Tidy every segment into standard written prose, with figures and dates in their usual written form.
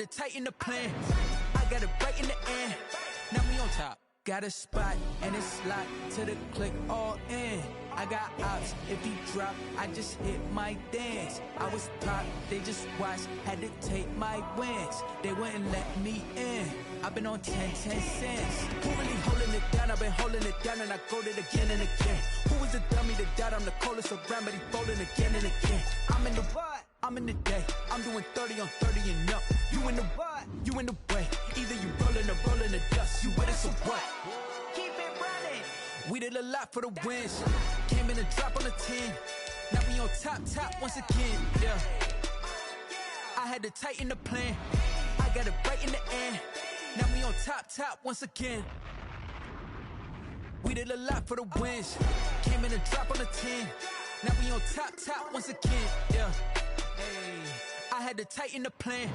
to tighten the plan. I got it right in the end. Now we on top. Got a spot and it's locked to the click all in. I got ops, if he drop, I just hit my dance. I was top, they just watched, had to take my wins. They wouldn't let me in. I've been on 10 cents. Who really holding it down? I've been holding it down and I go it again and again. Who was the dummy that doubt I'm the coldest around, but he folding again and again. I'm in the what? I'm in the day. I'm doing 30 on 30 and up. You in the what? You in the way. Either you rolling the dust. You with us or what? Keep it running. We did a lot for the wins. Came in and drop on the 10. Now we on top once again. Yeah. I had to tighten the plan. I got it right in the end. Now we on top once again. We did a lot for the wins. Came in and drop on the 10. Now we on top once again. Yeah. Hey. I had to tighten the plan.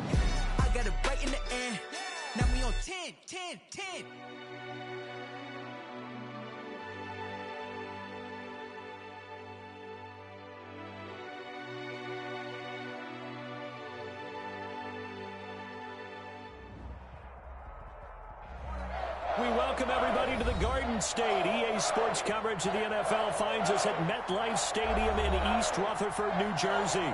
I got it right in the end. Now we on 10. We welcome everybody to the Garden State. EA Sports coverage of the NFL finds us at MetLife Stadium in East Rutherford, New Jersey.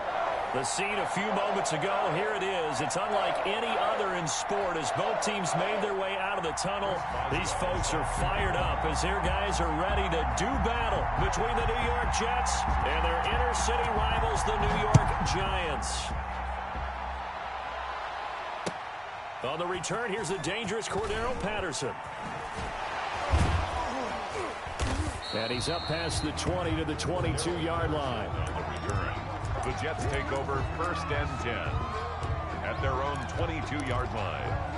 The scene a few moments ago, here it is. It's unlike any other in sport as both teams made their way out of the tunnel. These folks are fired up as their guys are ready to do battle between the New York Jets and their inner city rivals, the New York Giants. On the return, here's the dangerous Cordero Patterson. And he's up past the 20 to the 22-yard line. On the return, the Jets take over 1st and 10 at their own 22-yard line.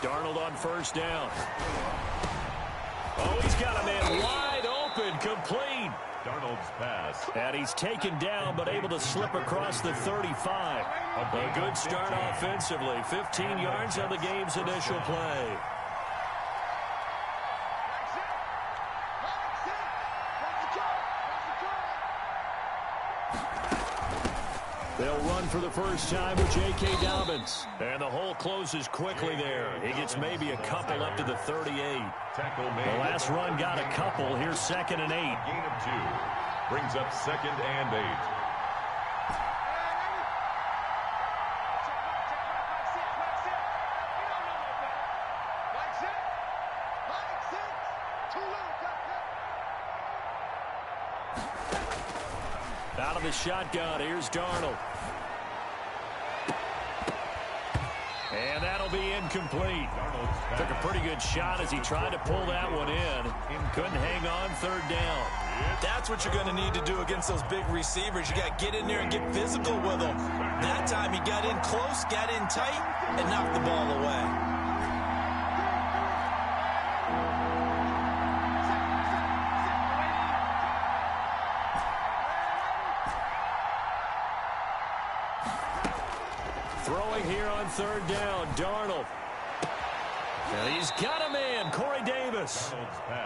Darnold on 1st down. Oh, he's got a man wide open, complete. Darnold's pass. And he's taken down, but able to slip across the 35. A good start offensively. 15 yards on the game's initial play. They'll run for the first time with J.K. Dobbins. And the hole closes quickly there. He gets maybe a couple up to the 38. Tackle made. The last run got a couple. Here's 2nd and 8. Gain of 2. Brings up 2nd and 8. Out of the shotgun, here's Darnold. And that'll be incomplete. Took a pretty good shot as he tried to pull that one in. Couldn't hang on 3rd down. That's what you're going to need to do against those big receivers. You got to get in there and get physical with them. That time he got in close, got in tight, and knocked the ball away. Throwing here on 3rd down, Darnold. And he's got a man, Corey Davis.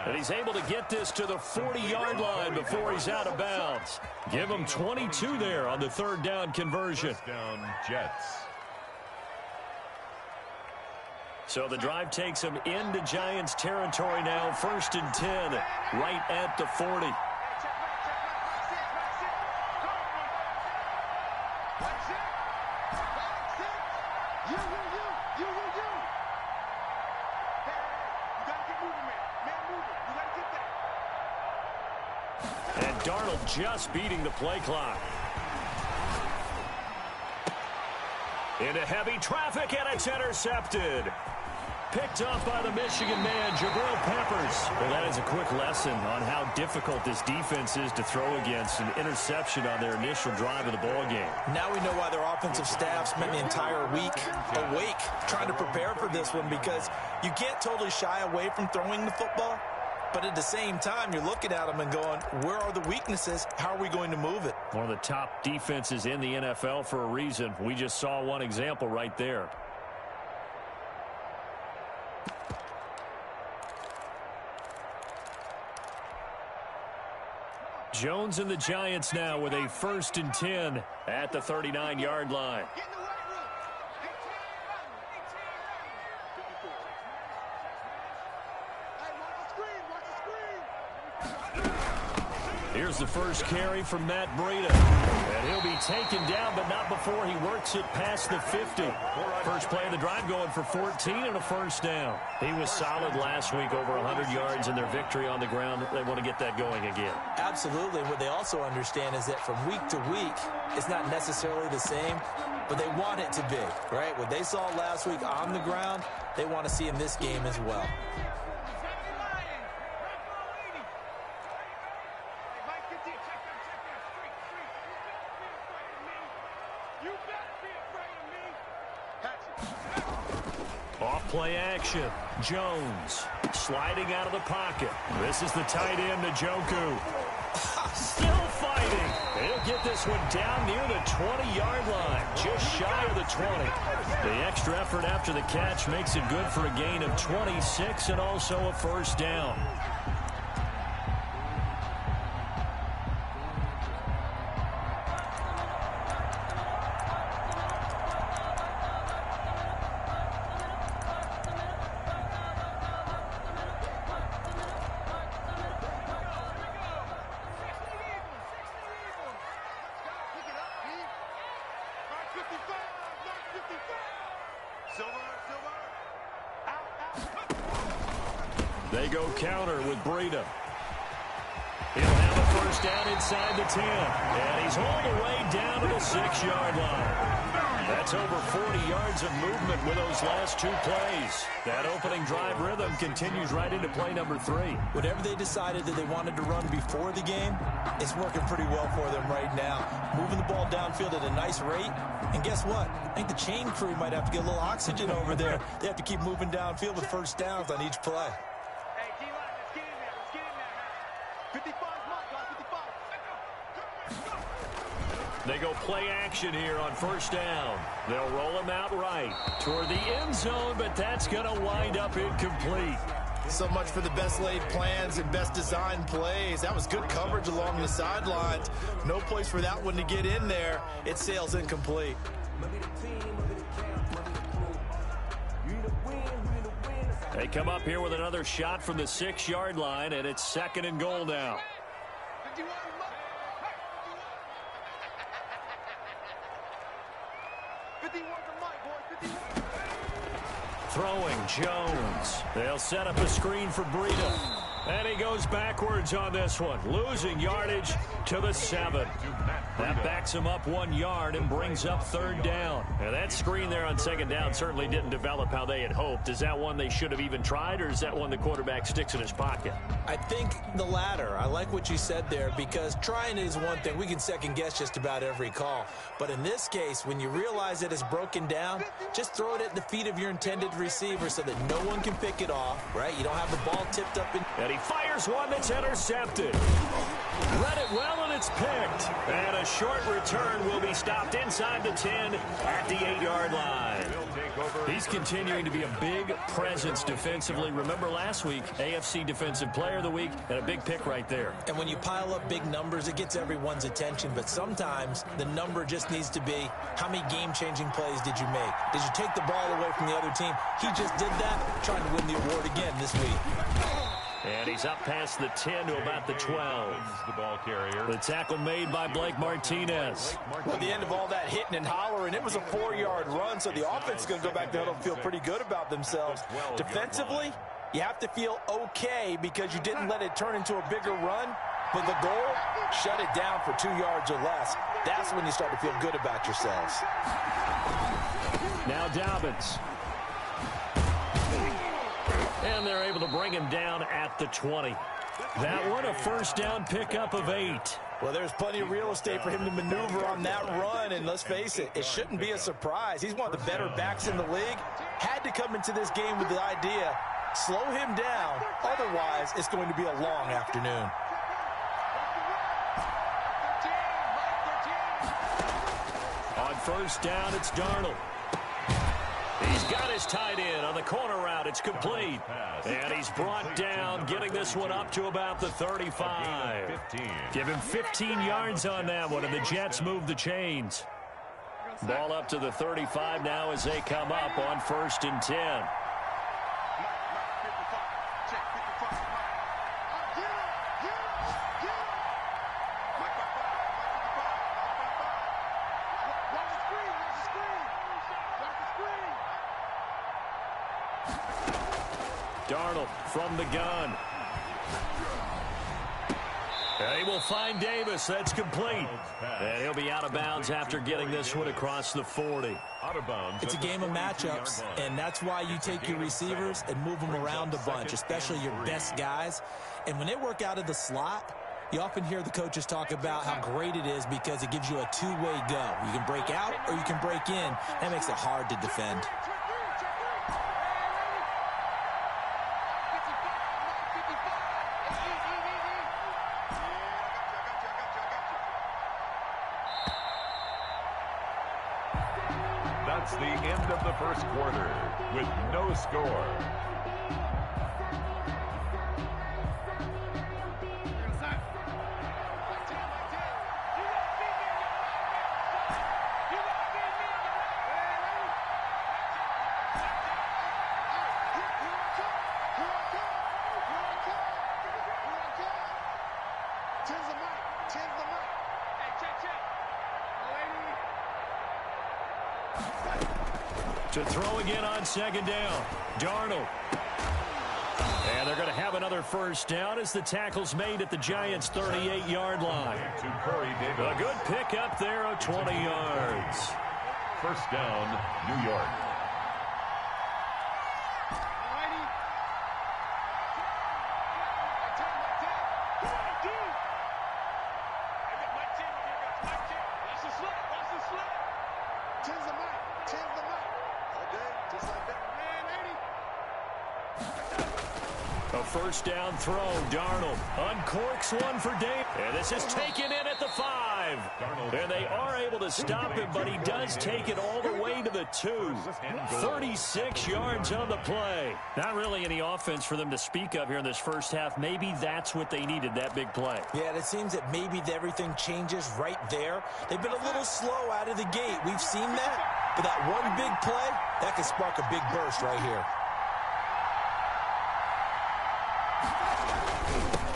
And he's able to get this to the 40-yard line before he's out of bounds. Give him 22 there on the 3rd down conversion. First down, Jets. So the drive takes him into Giants territory now. 1st and 10, right at the 40. And Darnold just beating the play clock. Into heavy traffic, and it's intercepted. Picked off by the Michigan man, Jabril Peppers. Well, that is a quick lesson on how difficult this defense is to throw against. An interception on their initial drive of the ball game. Now we know why their offensive staff spent the entire week awake trying to prepare for this one, because you can't totally shy away from throwing the football. But at the same time, you're looking at them and going, where are the weaknesses? How are we going to move it? One of the top defenses in the NFL for a reason. We just saw one example right there. Jones and the Giants now with a 1st and 10 at the 39-yard line. Here's the first carry from Matt Breida. And he'll be taken down, but not before he works it past the 50. First play of the drive going for 14 and a 1st down. He was solid last week, over 100 yards in their victory on the ground. They want to get that going again. Absolutely. What they also understand is that from week to week, it's not necessarily the same, but they want it to be, right? What they saw last week on the ground, they want to see in this game as well. Play action. Jones sliding out of the pocket. This is the tight end, Njoku. Still fighting. He'll get this one down near the 20-yard line, just shy of the 20. The extra effort after the catch makes it good for a gain of 26 and also a 1st down. They go counter with Breida. He'll have a 1st down inside the 10. And he's all the way down to the 6-yard line. That's over 40 yards of movement with those last 2 plays. That opening drive rhythm continues right into play number 3. Whatever they decided that they wanted to run before the game, it's working pretty well for them right now. Moving the ball downfield at a nice rate. And guess what? I think the chain crew might have to get a little oxygen over there. They have to keep moving downfield with 1st downs on each play. They go play action here on 1st down. They'll roll him out right toward the end zone, but that's going to wind up incomplete. So much for the best laid plans and best designed plays. That was good coverage along the sidelines. No place for that one to get in there. It sails incomplete. They come up here with another shot from the 6-yard line, and it's 2nd and goal now. Throwing Jones. They'll set up a screen for Breida. And he goes backwards on this one, losing yardage to the 7. That backs him up 1 yard and brings up 3rd down. And that screen there on 2nd down certainly didn't develop how they had hoped. Is that one they should have even tried, or is that one the quarterback sticks in his pocket? I think the latter. I like what you said there, because trying is one thing. We can second guess just about every call. But in this case, when you realize that it's broken down, just throw it at the feet of your intended receiver so that no one can pick it off, right? You don't have the ball tipped up. And he fires one that's intercepted. Read it well, and it's picked. And a short return will be stopped inside the 10 at the 8-yard line. He's continuing to be a big presence defensively. Remember last week, AFC Defensive Player of the Week, and a big pick right there. And when you pile up big numbers, it gets everyone's attention. But sometimes the number just needs to be, how many game-changing plays did you make? Did you take the ball away from the other team? He just did that, trying to win the award again this week. And he's up past the 10 to about the 12. The ball carrier. The tackle made by Blake Martinez. Well, at the end of all that hitting and hollering, it was a 4-yard run, so the offense is going to go back to huddle and feel pretty good about themselves. Defensively, you have to feel okay because you didn't let it turn into a bigger run, but the goal, shut it down for 2 yards or less. That's when you start to feel good about yourselves. Now Dobbins. And they're able to bring him down at the 20. That one, a first down pickup of 8. Well, there's plenty of real estate for him to maneuver on that run, and let's face it, it shouldn't be a surprise. He's one of the better backs in the league. Had to come into this game with the idea, slow him down, otherwise it's going to be a long afternoon. On first down, it's Darnold. He's got his tight end on the corner route. It's complete. And he's brought down, getting this one up to about the 35. Give him 15 yards on that one, and the Jets move the chains. Ball up to the 35 now as they come up on 1st and 10. Darnold from the gun. And he will find Davis. That's complete. And he'll be out of bounds after getting this one across the 40. It's a game of matchups, and that's why you take your receivers and move them around a bunch, especially your best guys. And when they work out of the slot, you often hear the coaches talk about how great it is because it gives you a two-way go. You can break out or you can break in. That makes it hard to defend. That's the end of the first quarter with no score. To throw again on 2nd down. Darnold. And they're going to have another first down as the tackle's made at the Giants' 38-yard line. A good pickup there of 20 yards. First down, New York. First down throw, Darnold uncorks one for Dave. And this is taken in at the 5. And they are able to stop him, but he does take it all the way to the 2. 36 yards on the play. Not really any offense for them to speak of here in this first half. Maybe that's what they needed, that big play. Yeah, it seems that maybe everything changes right there. They've been a little slow out of the gate. We've seen that. But that one big play, that could spark a big burst right here.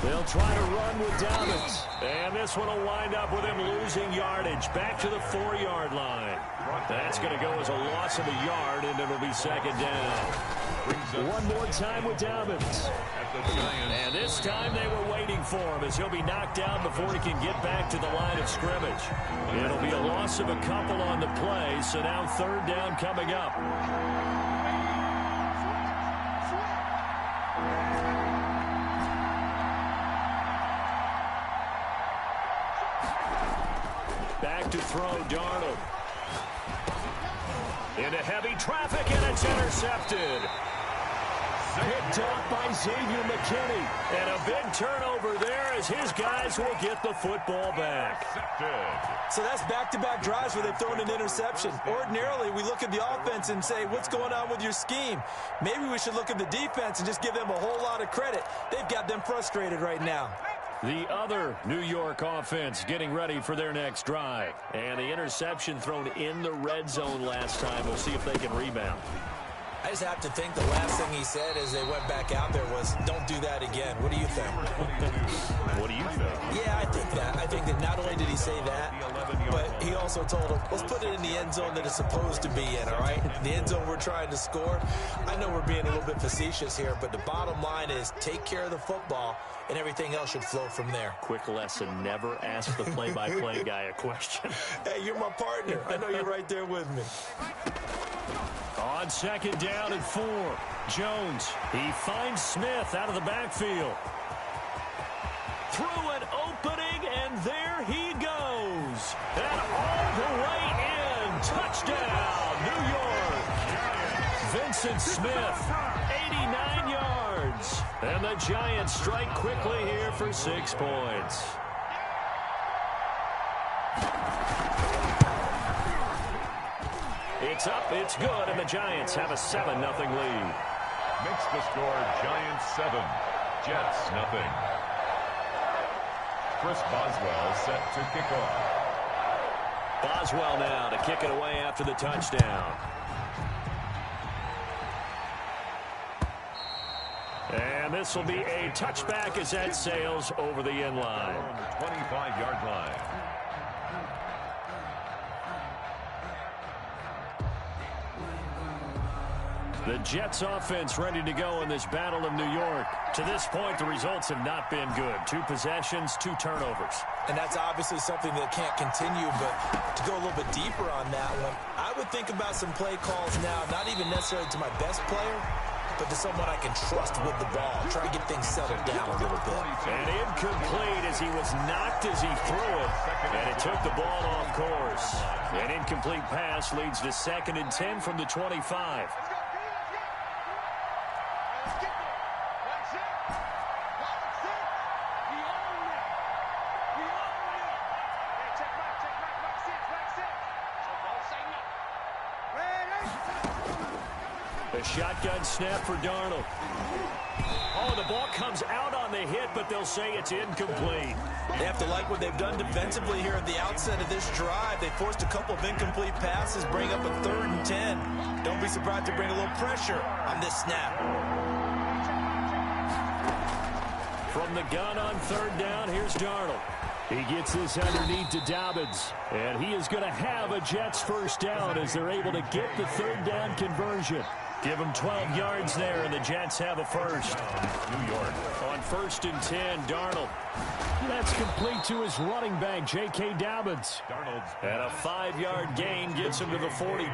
They'll try to run with Dobbins. And this one will wind up with him losing yardage. Back to the 4-yard line. That's going to go as a loss of a yard, and it'll be 2nd down. One more time with Dobbins. And this time they were waiting for him as he'll be knocked down before he can get back to the line of scrimmage. It'll be a loss of a couple on the play, so now 3rd down coming up. Back to throw, Darnold. Into heavy traffic, and it's intercepted. Picked up by Xavier McKinney. And a big turnover there as his guys will get the football back. So that's back-to-back drives where they've thrown an interception. Ordinarily, we look at the offense and say, what's going on with your scheme? Maybe we should look at the defense and just give them a whole lot of credit. They've got them frustrated right now. The other New York offense getting ready for their next drive. And the interception thrown in the red zone last time. We'll see if they can rebound. I just have to think the last thing he said as they went back out there was, don't do that again. What do you think? What do you think? Yeah, I think that. I think that not only did he say that, but he also told him, let's put it in the end zone that it's supposed to be in, all right? The end zone we're trying to score. I know we're being a little bit facetious here, but the bottom line is take care of the football, and everything else should flow from there. Quick lesson, never ask the play-by-play guy a question. Hey, you're my partner. I know you're right there with me. On second down and 4. Jones, he finds Smith out of the backfield. Through an opening, and there he goes. And all the way in. Touchdown, New York. Vincent Smith, 89 yards. And the Giants strike quickly here for 6 points. It's up, it's good, and the Giants have a 7-0 lead. Makes the score Giants 7, Jets nothing. Chris Boswell set to kick off. Boswell now to kick it away after the touchdown. And this will be a touchback as that sails over the end line. 25-yard line. The Jets offense ready to go in this battle of New York. To this point, the results have not been good. 2 possessions, 2 turnovers. And that's obviously something that can't continue, but to go a little bit deeper on that one, I would think about some play calls now, not even necessarily to my best player, but to someone I can trust with the ball. Try to get things settled down a little bit. And incomplete as he was knocked as he threw it, and it took the ball off course. An incomplete pass leads to 2nd and 10 from the 25. A shotgun snap for Darnold. Oh, the ball comes out on the hit, but they'll say it's incomplete. They have to like what they've done defensively here at the outset of this drive. They forced a couple of incomplete passes, bring up a 3rd and 10. Don't be surprised to bring a little pressure on this snap. From the gun on 3rd down, here's Darnold. He gets this underneath to Dobbins. And he is going to have a Jets first down as they're able to get the 3rd down conversion. Give them 12 yards there, and the Jets have a first. New York. On 1st and 10, Darnold. That's complete to his running back, J.K. Dobbins. And a 5-yard gain gets him to the 42.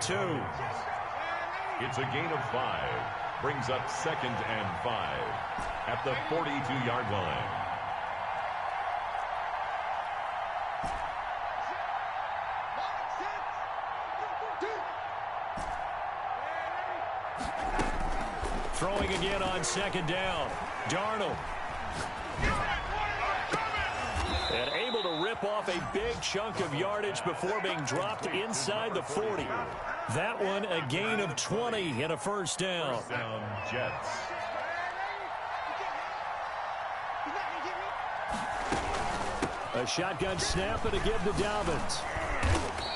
It's a gain of 5. Brings up 2nd and 5 at the 42-yard line. Throwing again on 2nd down. Darnold. And able to rip off a big chunk of yardage before being dropped inside the 40. That one a gain of 20 and a first down. First down, Jets. A shotgun snap and a give to Dobbins.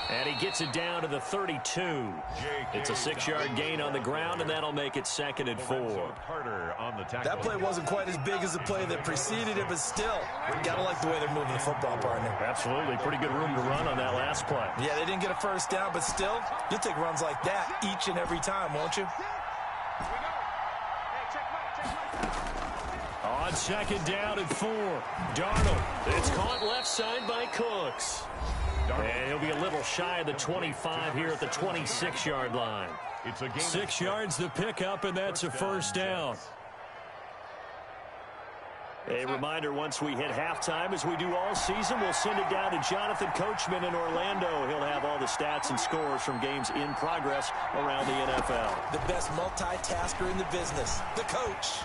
And he gets it down to the 32. It's a 6-yard gain on the ground, and that'll make it 2nd and 4. That play wasn't quite as big as the play that preceded it, but still, you got to like the way they're moving the football, partner. Absolutely. Pretty good room to run on that last play. Yeah, they didn't get a first down, but still, you'll take runs like that each and every time, won't you? On 2nd down and 4, Darnold. It's caught left side by Cooks. And he'll be a little shy of the 25 here at the 26-yard line. 6 yards to pick up, and that's a first down. A reminder, once we hit halftime, as we do all season, we'll send it down to Jonathan Coachman in Orlando. He'll have all the stats and scores from games in progress around the NFL. The best multitasker in the business, the coach.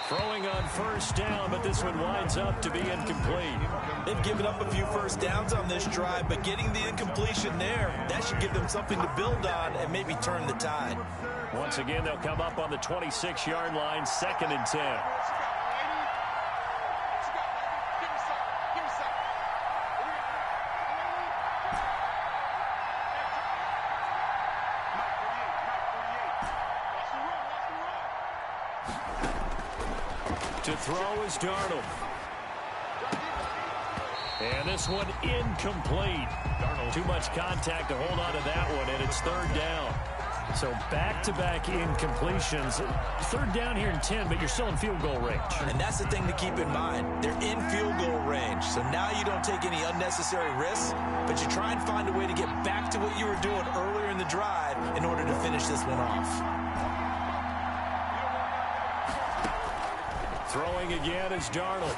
Throwing on first down, but this one winds up to be incomplete. They've given up a few first downs on this drive, but getting the incompletion there, that should give them something to build on and maybe turn the tide. Once again, they'll come up on the 26-yard line, 2nd and 10. To throw is Darnold. And this one incomplete. Darnold. Too much contact to hold on to that one, and it's 3rd down. So back-to-back incompletions. 3rd down here in 10, but you're still in field goal range. And that's the thing to keep in mind. They're in field goal range. So now you don't take any unnecessary risks, but you try and find a way to get back to what you were doing earlier in the drive in order to finish this one off. Throwing again is Darnold.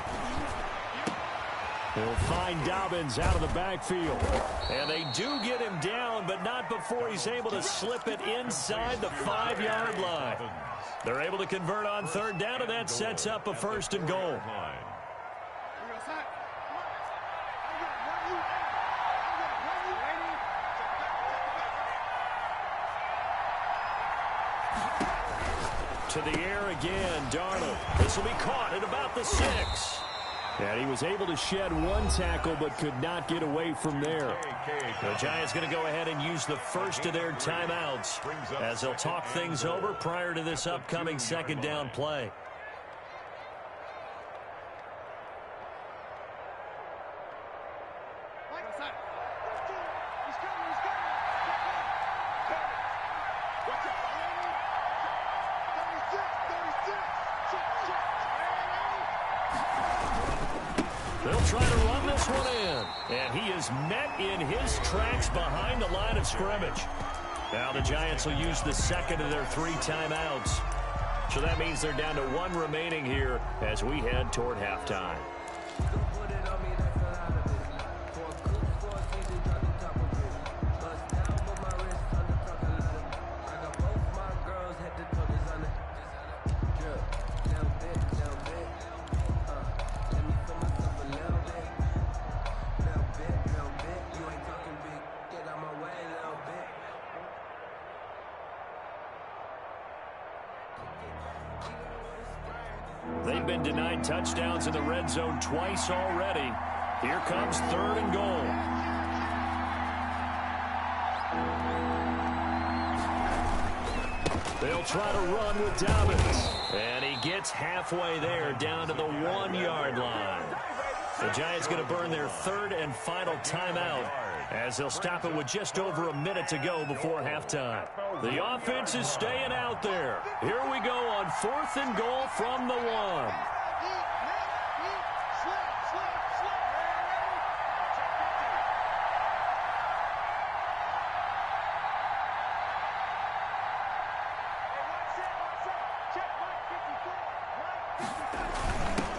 He'll find Dobbins out of the backfield. And they do get him down, but not before he's able to slip it inside the 5-yard line. They're able to convert on third down, and that sets up a first and goal. To the air again, Darnold. This will be caught at about the 6. And he was able to shed one tackle but could not get away from there. The Giants going to go ahead and use the first of their timeouts as they'll talk things over prior to this upcoming second down play. They'll try to run this one in. And he is met in his tracks behind the line of scrimmage. Now the Giants will use the second of their 3 timeouts. So that means they're down to 1 remaining here as we head toward halftime. They've been denied touchdowns in the red zone twice already. Here comes third and goal. They'll try to run with Dobbins. And he gets halfway there down to the 1-yard line. The Giants going to burn their third and final timeout as they'll stop it with just over a minute to go before halftime. The offense is staying out there. Here we go on 4th and goal from the 1.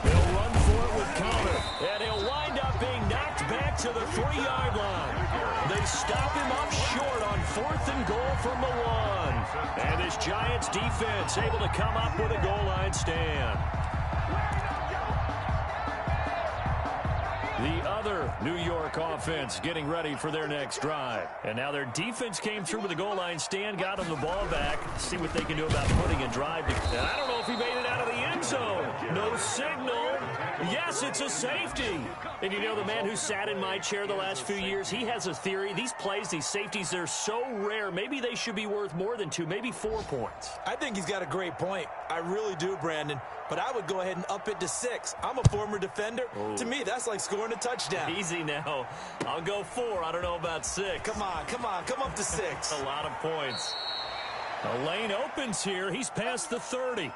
They'll run for it with Connor, and he'll wind up being knocked back to the 3-yard line. They stop him up short on 4th and goal from the 1. And this Giants defense able to come up with a goal line stand. The other New York offense getting ready for their next drive. And now their defense came through with a goal line stand, got them the ball back. See what they can do about putting a drive together. I don't know if he made it out of the end zone. No signal. Yes, it's a safety. And you know, the man who sat in my chair the last few years, he has a theory. These plays, these safeties, they're so rare. Maybe they should be worth more than 2, maybe 4 points. I think he's got a great point. I really do, Brandon. But I would go ahead and up it to 6. I'm a former defender. Oh. To me, that's like scoring a touchdown. Easy now. I'll go 4. I don't know about 6. Come on. Come up to 6. A lot of points. A lane opens here. He's past the 30.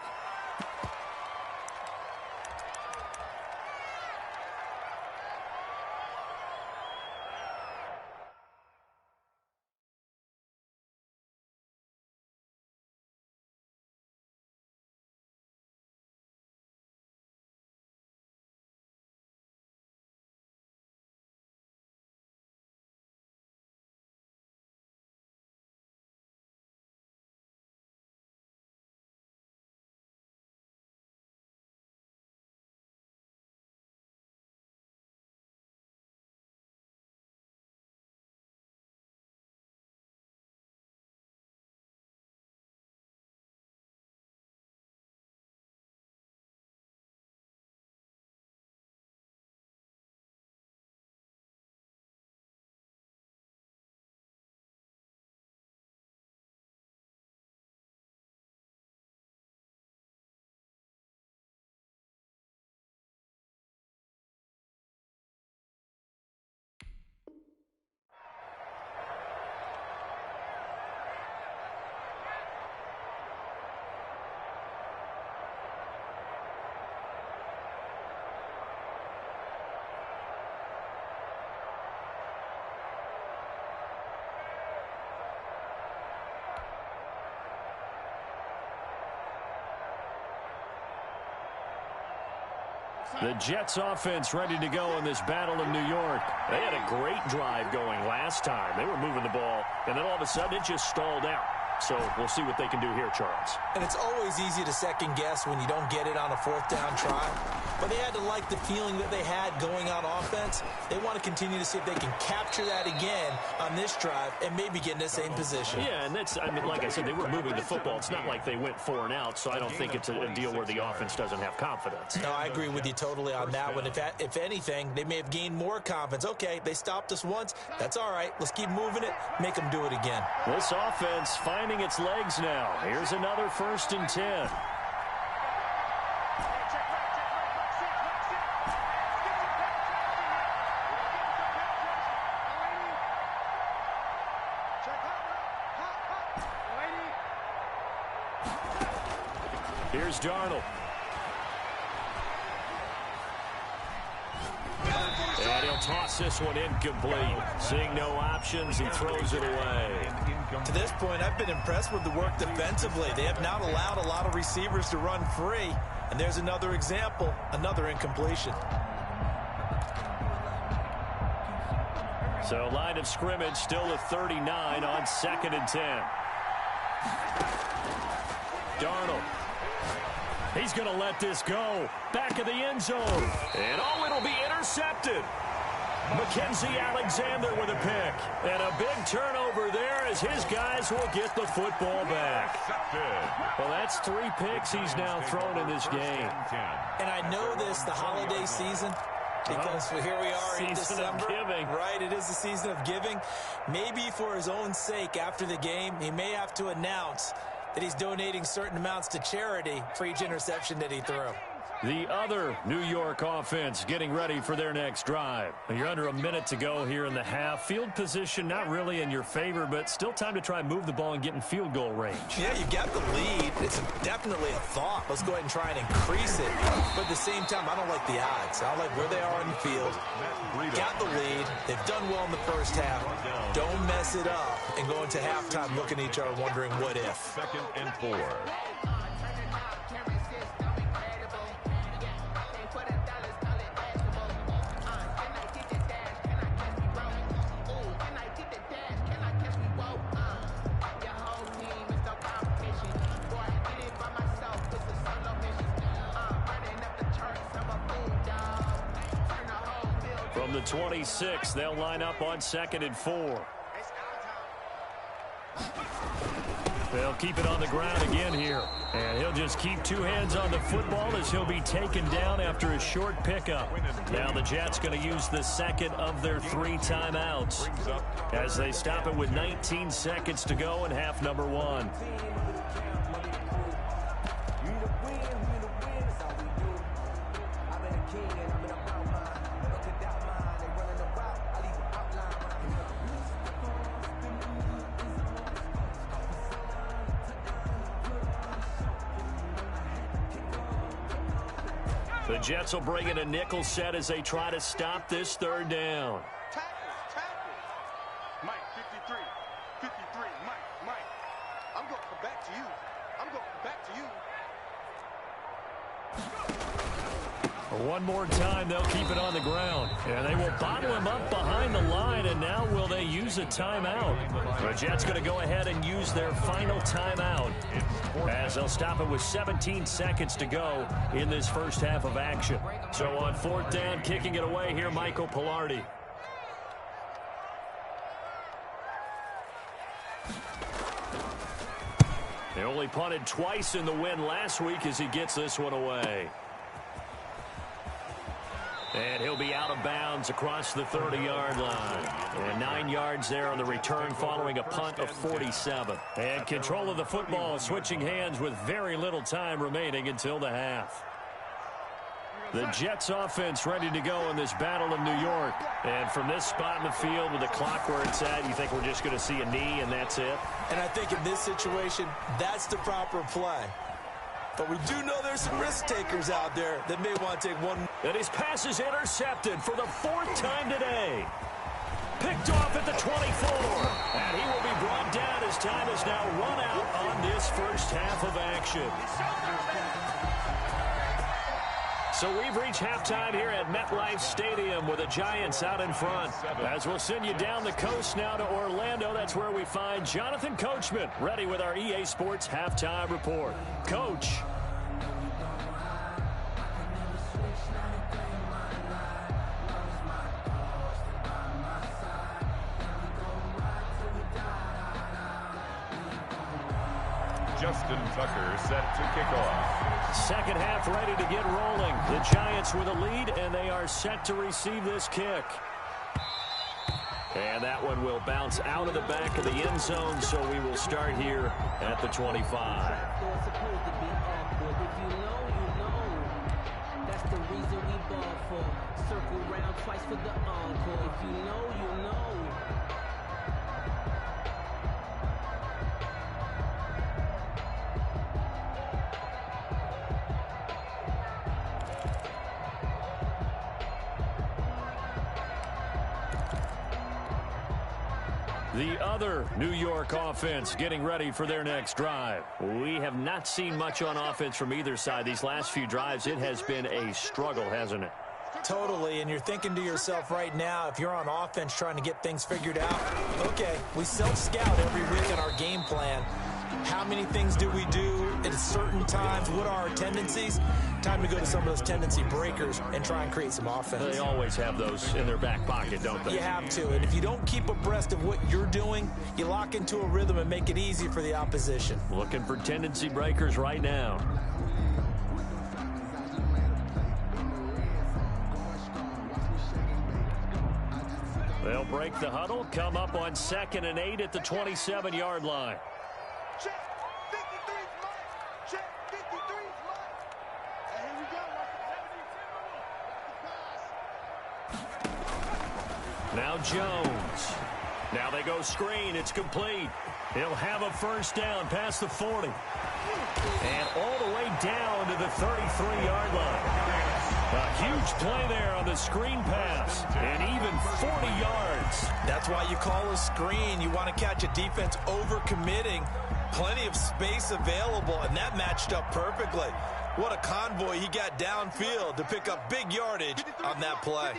The Jets offense ready to go in this battle in New York. They had a great drive going last time. They were moving the ball, and then all of a sudden it just stalled out. So we'll see what they can do here, Charles. And it's always easy to second guess when you don't get it on a fourth down try. But they had to like the feeling that they had going on offense. They want to continue to see if they can capture that again on this drive and maybe get in the same position. Yeah, and that's, I mean, like I said, they were moving the football. It's not like they went 4 and out, so I don't think it's a deal where the offense doesn't have confidence. No, I agree with you totally on that one. If anything, they may have gained more confidence. Okay, they stopped us once. That's all right. Let's keep moving it. Make them do it again. This offense finding its legs now. Here's another 1st and 10. Here's Darnold. And he'll toss this one incomplete. Seeing no options, he throws it away. To this point, I've been impressed with the work defensively. They have not allowed a lot of receivers to run free. And there's another example, another incompletion. So line of scrimmage still at 39 on 2nd and 10. Darnold. He's going to let this go. Back of the end zone. And it'll be intercepted. Mackenzie Alexander with a pick. And a big turnover there as his guys will get the football back. Well, that's 3 picks he's now thrown in this game. And I know this, the holiday season, because here we are in December. Season of giving. Right, it is the season of giving. Maybe for his own sake after the game, he may have to announce that he's donating certain amounts to charity for each interception that he threw. The other New York offense getting ready for their next drive. You're under a minute to go here in the half. Field position not really in your favor, but still time to try and move the ball and get in field goal range. Yeah, you've got the lead. It's definitely a thought. Let's go ahead and try and increase it. But at the same time, I don't like the odds. I like where they are in the field. Got the lead. They've done well in the first half. Don't mess it up and go into halftime looking at each other wondering what if. 2nd and 4. From the 26, they'll line up on 2nd and 4. They'll keep it on the ground again here. And he'll just keep 2 hands on the football as he'll be taken down after a short pickup. Now the Jets going to use the 2nd of their 3 timeouts as they stop it with 19 seconds to go in half number 1. The Jets will bring in a nickel set as they try to stop this 3rd down. Mike, 53, Mike. I'm going to come back to you. One more time, they'll keep it on the ground. And they will bottle him up behind the line, and now will they use a timeout? The Jets going to go ahead and use their final timeout as they'll stop it with 17 seconds to go in this first half of action. So on 4th down, kicking it away here, Michael Pilardi. They only punted twice in the win last week as he gets this one away. And he'll be out of bounds across the 30-yard line. And 9 yards there on the return following a punt of 47. And control of the football switching hands with very little time remaining until the half. The Jets offense ready to go in this battle in New York. And from this spot in the field with the clock where it's at, you think we're just going to see a knee and that's it? And I think in this situation, that's the proper play. But we do know there's some risk takers out there that may want to take one. And his pass is intercepted for the 4th time today. Picked off at the 24. And he will be brought down as time is now run out on this first half of action. So we've reached halftime here at MetLife Stadium with the Giants out in front. As we'll send you down the coast now to Orlando, that's where we find Jonathan Coachman ready with our EA Sports Halftime Report. Coach. Justin Tucker set to kick off. Second half ready to get rolling. The Giants with a lead, and they are set to receive this kick. And that one will bounce out of the back of the end zone, so we will start here at the 25. That's the reason we ball for. Circle round twice for the encore. If you know, you know. The other New York offense getting ready for their next drive. We have not seen much on offense from either side. These last few drives, it has been a struggle, hasn't it? Totally, and you're thinking to yourself right now, if you're on offense trying to get things figured out, okay, we self-scout every week in our game plan. How many things do we do at certain times? What are our tendencies? Time to go to some of those tendency breakers and try and create some offense. They always have those in their back pocket, don't they? You have to, and if you don't keep abreast of what you're doing, you lock into a rhythm and make it easy for the opposition. Looking for tendency breakers right now. They'll break the huddle, come up on 2nd and 8 at the 27-yard line. Check. 53's mine. Check. 53's mine. And here we go. Now Jones. Now they go screen. It's complete. He'll have a first down past the 40. And all the way down to the 33-yard line. A huge play there on the screen pass. And even 40 yards. That's why you call a screen. You want to catch a defense over-committing. Plenty of space available, and that matched up perfectly. What a convoy he got downfield to pick up big yardage on that play.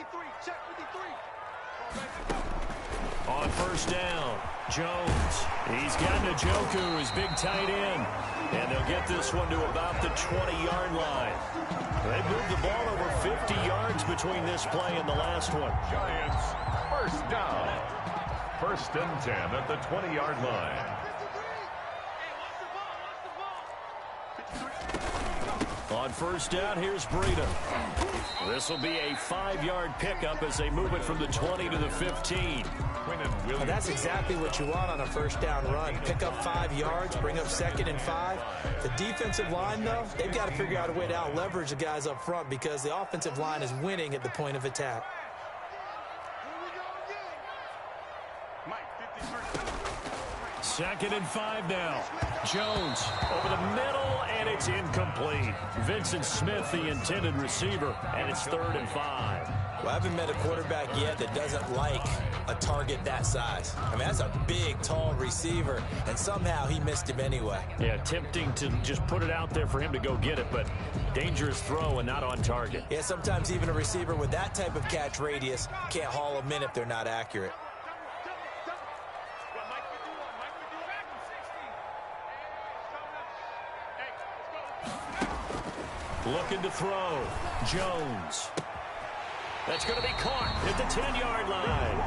On first down, Jones. He's got Njoku, his big tight end. And they'll get this one to about the 20-yard line. They moved the ball over 50 yards between this play and the last one. Giants, first down. 1st and 10 at the 20-yard line. On first down, here's Breida. This will be a 5-yard pickup as they move it from the 20 to the 15. Well, that's exactly what you want on a first down run. Pick up 5 yards, bring up 2nd and 5. The defensive line, though, they've got to figure out a way to out-leverage the guys up front because the offensive line is winning at the point of attack. 2nd and 5 now. Jones over the middle, and it's incomplete. Vincent Smith, the intended receiver, and it's 3rd and 5. Well, I haven't met a quarterback yet that doesn't like a target that size. I mean, that's a big, tall receiver, and somehow he missed him anyway. Yeah, tempting to just put it out there for him to go get it, but dangerous throw and not on target. Yeah, sometimes even a receiver with that type of catch radius can't haul them in if they're not accurate. Looking to throw. Jones. That's going to be caught at the 10-yard line.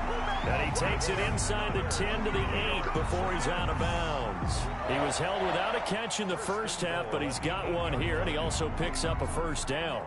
And he takes it inside the 10 to the 8 before he's out of bounds. He was held without a catch in the first half, but he's got one here, and he also picks up a first down.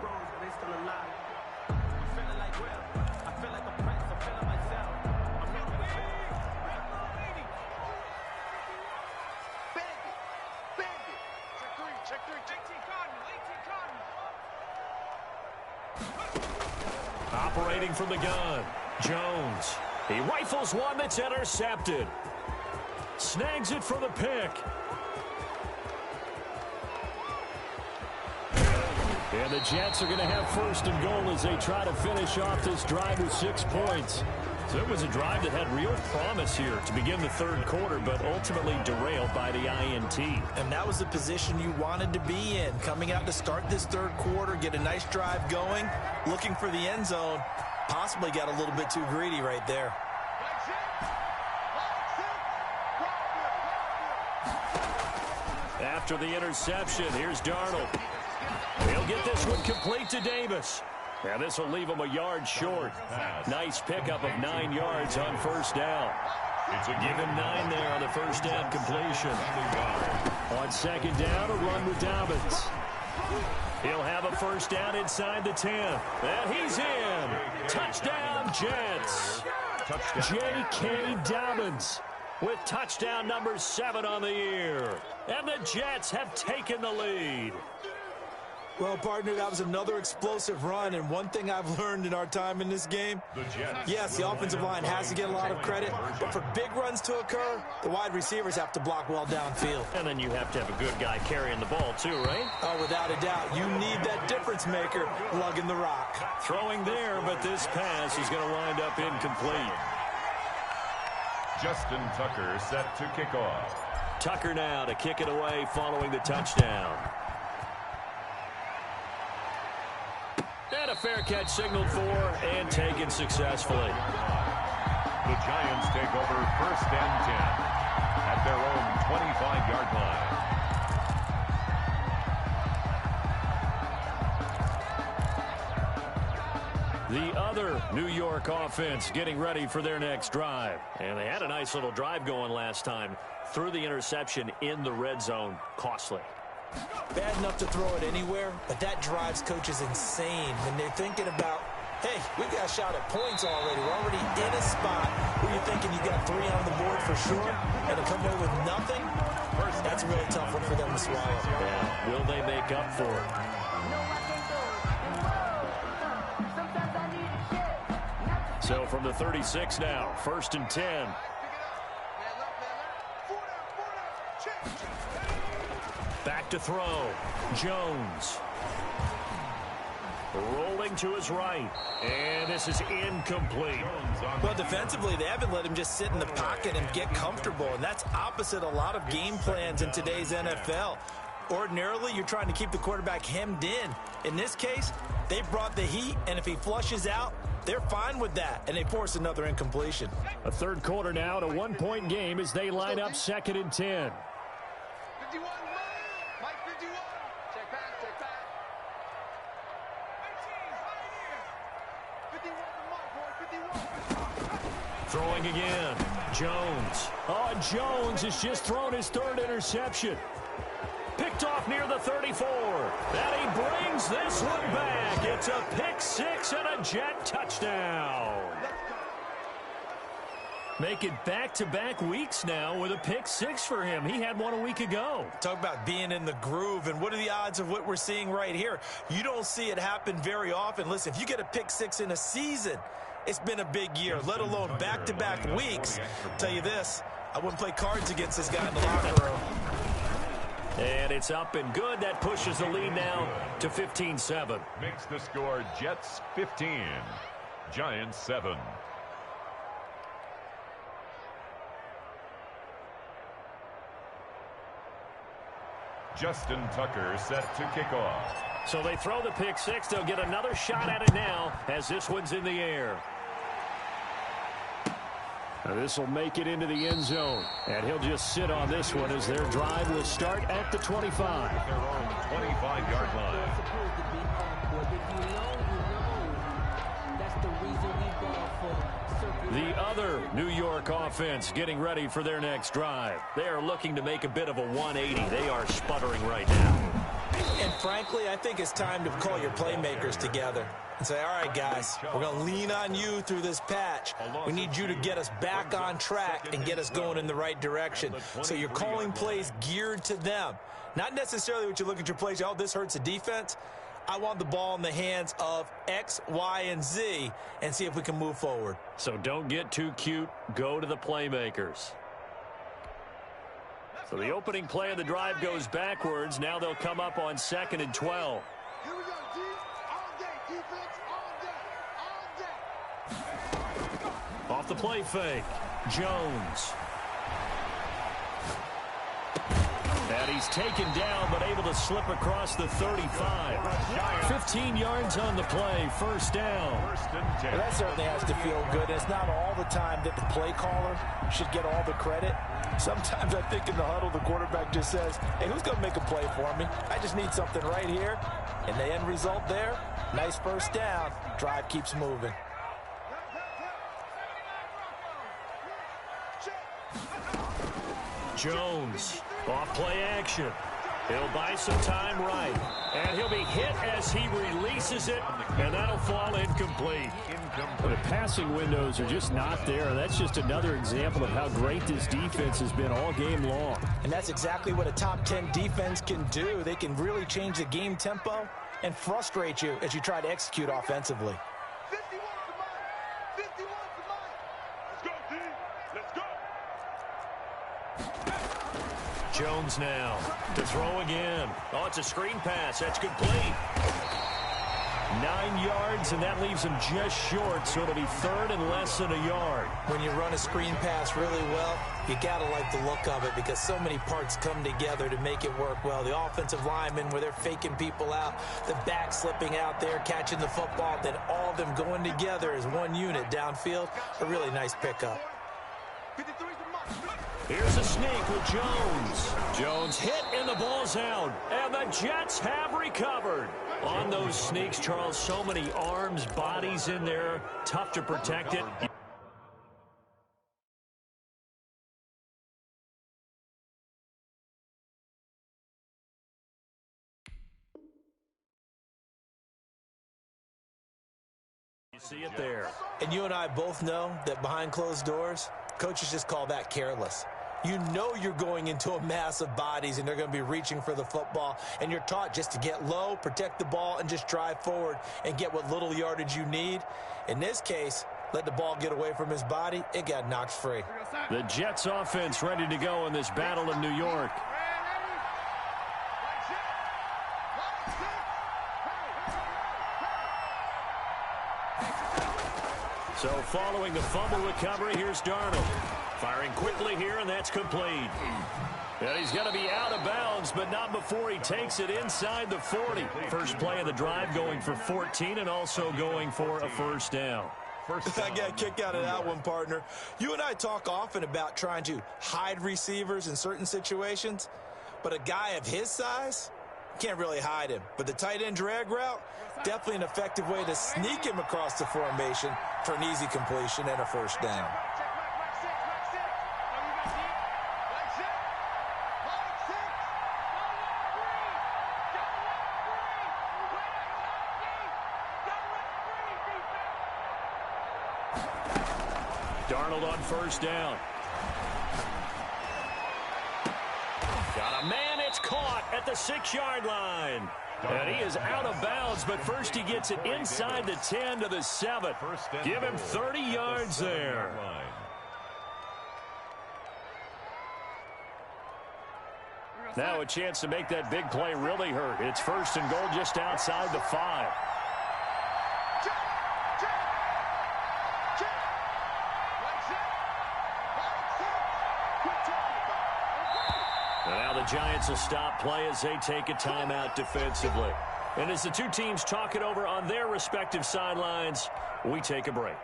Operating from the gun, Jones. He rifles one that's intercepted. Snags it for the pick. And the Jets are going to have 1st and goal as they try to finish off this drive with 6 points. So it was a drive that had real promise here to begin the third quarter, but ultimately derailed by the INT. And that was the position you wanted to be in. Coming out to start this third quarter, get a nice drive going, looking for the end zone. Possibly got a little bit too greedy right there. After the interception, here's Darnold. He'll get this one complete to Davis. And this will leave him a yard short. Nice pickup of 9 yards on first down. Give him 9 there on the first down completion. On second down, a run with Dobbins. He'll have a first down inside the 10. And he's in. Touchdown, Jets. J.K. Dobbins with touchdown number 7 on the year. And the Jets have taken the lead. Well, partner, that was another explosive run, and one thing I've learned in our time in this game, yes, the offensive line has to get a lot of credit, but for big runs to occur, the wide receivers have to block well downfield. And then you have to have a good guy carrying the ball too, right? Oh, without a doubt. You need that difference maker lugging the rock. Throwing there, but this pass is going to wind up incomplete. Justin Tucker set to kick off. Tucker now to kick it away following the touchdown. And a fair catch signaled for and taken successfully. The Giants take over first and 10 at their own 25-yard line. The other New York offense getting ready for their next drive. And they had a nice little drive going last time. Threw the interception in the red zone. Costly. Bad enough to throw it anywhere, but that drives coaches insane when they're thinking about, hey, we got a shot at points already. We're already in a spot where you're thinking you got 3 on the board for sure, and to come away with nothing, that's a really tough one for them to swallow. Yeah. Will they make up for it? So from the 36 now, first and 10. Back to throw. Jones. Rolling to his right. And this is incomplete. Well, defensively, they haven't let him just sit in the pocket and get comfortable, and that's opposite a lot of game plans in today's NFL. Ordinarily, you're trying to keep the quarterback hemmed in. In this case, they brought the heat, and if he flushes out, they're fine with that, and they force another incompletion. A third quarter now, and a 1-point game as they line up second and 10. 51, Mike 51. Check back, check back. 51 for Mike, boy, 51. Throwing again. Jones. Oh, Jones has just thrown his 3rd interception. Picked off near the 34. And he brings this one back. It's a pick 6 and a Jet touchdown. Make it back-to-back weeks now with a pick 6 for him. He had one a week ago. Talk about being in the groove, and what are the odds of what we're seeing right here? You don't see it happen very often. Listen, if you get a pick 6 in a season, it's been a big year, let alone back-to-back weeks. I'll tell you this, I wouldn't play cards against this guy in the locker room. And it's up and good. That pushes the lead now to 15-7. Makes the score Jets 15, Giants 7. Justin Tucker set to kick off. So they throw the pick 6. They'll get another shot at it now as this one's in the air. Now this will make it into the end zone. And he'll just sit on this one as their drive will start at the 25. Their own 25-yard line. The other New York offense getting ready for their next drive. They are looking to make a bit of a 180. They are sputtering right now. And frankly, I think it's time to call your playmakers together and say, all right, guys, we're going to lean on you through this patch. We need you to get us back on track and get us going in the right direction. So you're calling plays geared to them. Not necessarily what you look at your plays, oh, this hurts the defense. I want the ball in the hands of X, Y, and Z and see if we can move forward. So don't get too cute. Go to the playmakers. So the opening play of the drive goes backwards. Now they'll come up on 2nd and 12. Here we go, D. All day, defense, all day, all day. off the play fake. Jones. And he's taken down, but able to slip across the 35. 15 yards on the play, first down. Well, that certainly has to feel good. It's not all the time that the play caller should get all the credit. Sometimes I think in the huddle, the quarterback just says, hey, who's going to make a play for me? I just need something right here. And the end result there, nice first down. Drive keeps moving. Jones, off play action. He'll buy some time right. And he'll be hit as he releases it, and that'll fall incomplete. The passing windows are just not there. That's just another example of how great this defense has been all game long. And that's exactly what a top 10 defense can do. They can really change the game tempo and frustrate you as you try to execute offensively. 51 to mine. 51 to mine. Let's go, D. Let's go. Jones now to throw again. Oh, it's a screen pass. That's complete. 9 yards, and that leaves him just short, so it'll be third and less than a yard. When you run a screen pass really well, you got to like the look of it because so many parts come together to make it work well. The offensive linemen, where they're faking people out, the back slipping out there, catching the football, then all of them going together as one unit downfield. A really nice pickup. 53 to mine. Here's a sneak with Jones. Jones hit, and the ball's out. And the Jets have recovered. On those sneaks, Charles, so many arms, bodies in there. Tough to protect it. You see it there. And you and I both know that behind closed doors, coaches just call that careless. You know you're going into a mass of bodies, and they're going to be reaching for the football, and you're taught just to get low, protect the ball, and just drive forward and get what little yardage you need. In this case, let the ball get away from his body. It got knocked free. The Jets offense ready to go in this battle in New York. So following the fumble recovery, here's Darnold. Firing quickly here, and that's complete. And he's going to be out of bounds, but not before he takes it inside the 40. First play of the drive going for 14 and also going for a first down. I got a kick out of that one, partner. You and I talk often about trying to hide receivers in certain situations, but a guy of his size, can't really hide him. But the tight end drag route, definitely an effective way to sneak him across the formation for an easy completion and a first down. Darnold on first down. Got a man, it's caught at the 6-yard line. And he is out of bounds, but first he gets it inside the 10 to the 7. Give him 30 yards there. Now a chance to make that big play really hurt. It's first and goal just outside the 5. And now the Giants will stop play as they take a timeout defensively. And as the two teams talk it over on their respective sidelines, we take a break.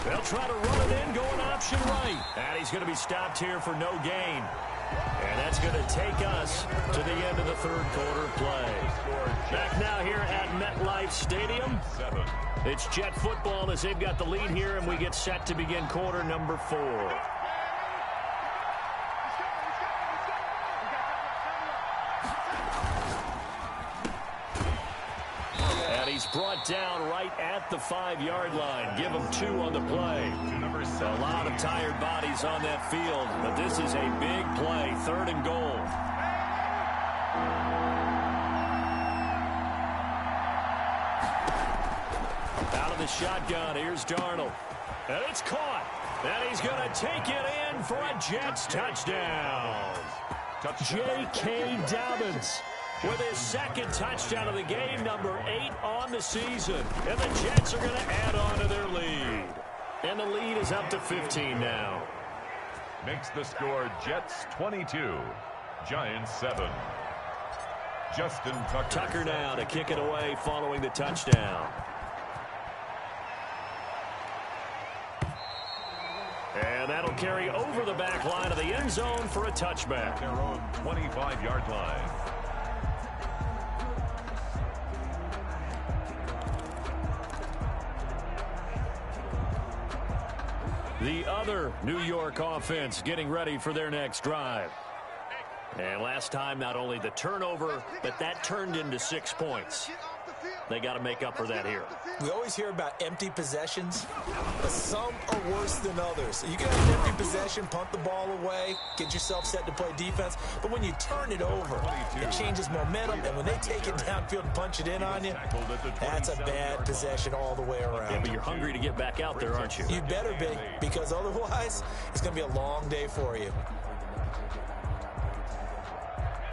They'll try to run it in, going option right. And he's going to be stopped here for no gain. And that's going to take us to the end of the third quarter play. Back now here at MetLife Stadium. It's Jet football as they've got the lead here, and we get set to begin quarter number 4. And he's brought down right at the 5-yard line. Give him 2 on the play. A lot of tired bodies on that field, but this is a big play. 3rd and goal. Out of the shotgun, here's Darnold. And it's caught. And he's going to take it in for a Jets touchdown. J.K. Dobbins with his second touchdown of the game, number 8 on the season. And the Jets are going to add on to their lead. And the lead is up to 15 now. Makes the score Jets 22, Giants 7. Justin Tucker. Tucker now to kick it away following the touchdown. And that'll carry over the back line of the end zone for a touchback. Their own 25-yard line. The other New York offense getting ready for their next drive. And last time, not only the turnover, but that turned into 6 points. They got to make up for that here. We always hear about empty possessions, but some are worse than others. You can have an empty possession, punt the ball away, get yourself set to play defense, but when you turn it over, it changes momentum, and when they take it downfield and punch it in on you, that's a bad possession all the way around. Yeah, but you're hungry to get back out there, aren't you? You better be, because otherwise, it's going to be a long day for you.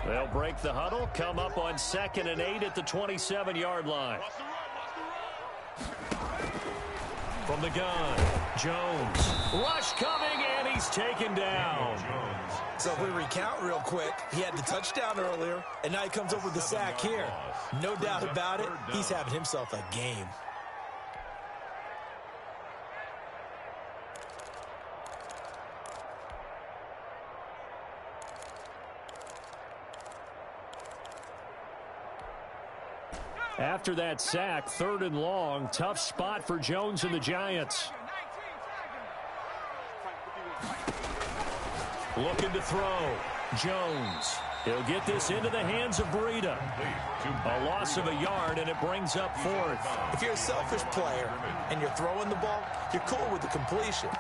They'll break the huddle, come up on 2nd and 8 at the 27-yard line. From the gun, Jones. Rush coming, and he's taken down. So if we recount real quick, he had the touchdown earlier, and now he comes up with the sack here. No doubt about it, he's having himself a game. After that sack, 3rd and long, tough spot for Jones and the Giants. Looking to throw. Jones. He'll get this into the hands of Breida. A loss of a yard, and it brings up 4th. If you're a selfish player and you're throwing the ball, you're cool with the completion.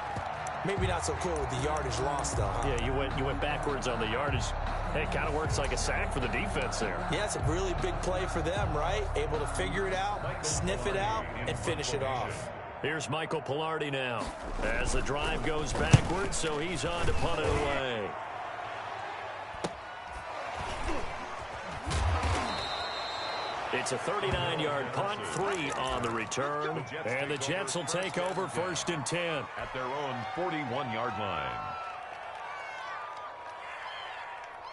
Maybe not so cool with the yardage loss, though, huh? Yeah, you went backwards on the yardage. Hey, it kind of works like a sack for the defense there. Yeah, it's a really big play for them, right? Able to figure it out, sniff it out, and finish it off. Here's Michael Pilardi now as the drive goes backwards, so he's on to punt it away. It's a 39-yard punt, 3 on the return, and the Jets will take over 1st and 10. At their own 41-yard line.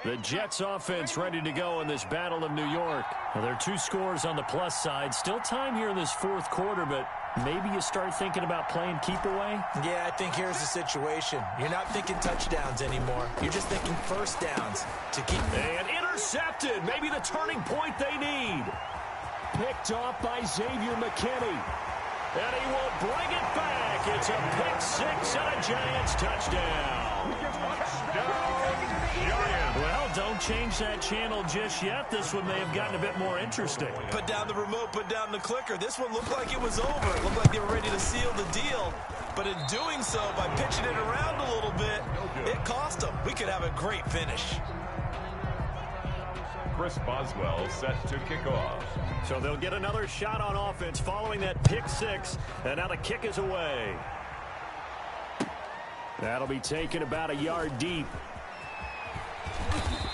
The Jets offense ready to go in this Battle of New York. Well, there are 2 scores on the plus side. Still time here in this 4th quarter, but maybe you start thinking about playing keep away? Yeah, I think here's the situation. You're not thinking touchdowns anymore. You're just thinking first downs to keep. And intercepted. Maybe the turning point they need. Picked off by Xavier McKinney. And he will bring it back. It's a pick 6 and a Giants touchdown. Well, don't change that channel just yet. This one may have gotten a bit more interesting. Put down the remote, put down the clicker. This one looked like it was over. It looked like they were ready to seal the deal. But in doing so, by pitching it around a little bit, it cost them. We could have a great finish. Chris Boswell set to kick off. So they'll get another shot on offense following that pick 6. And now the kick is away. That'll be taken about a yard deep.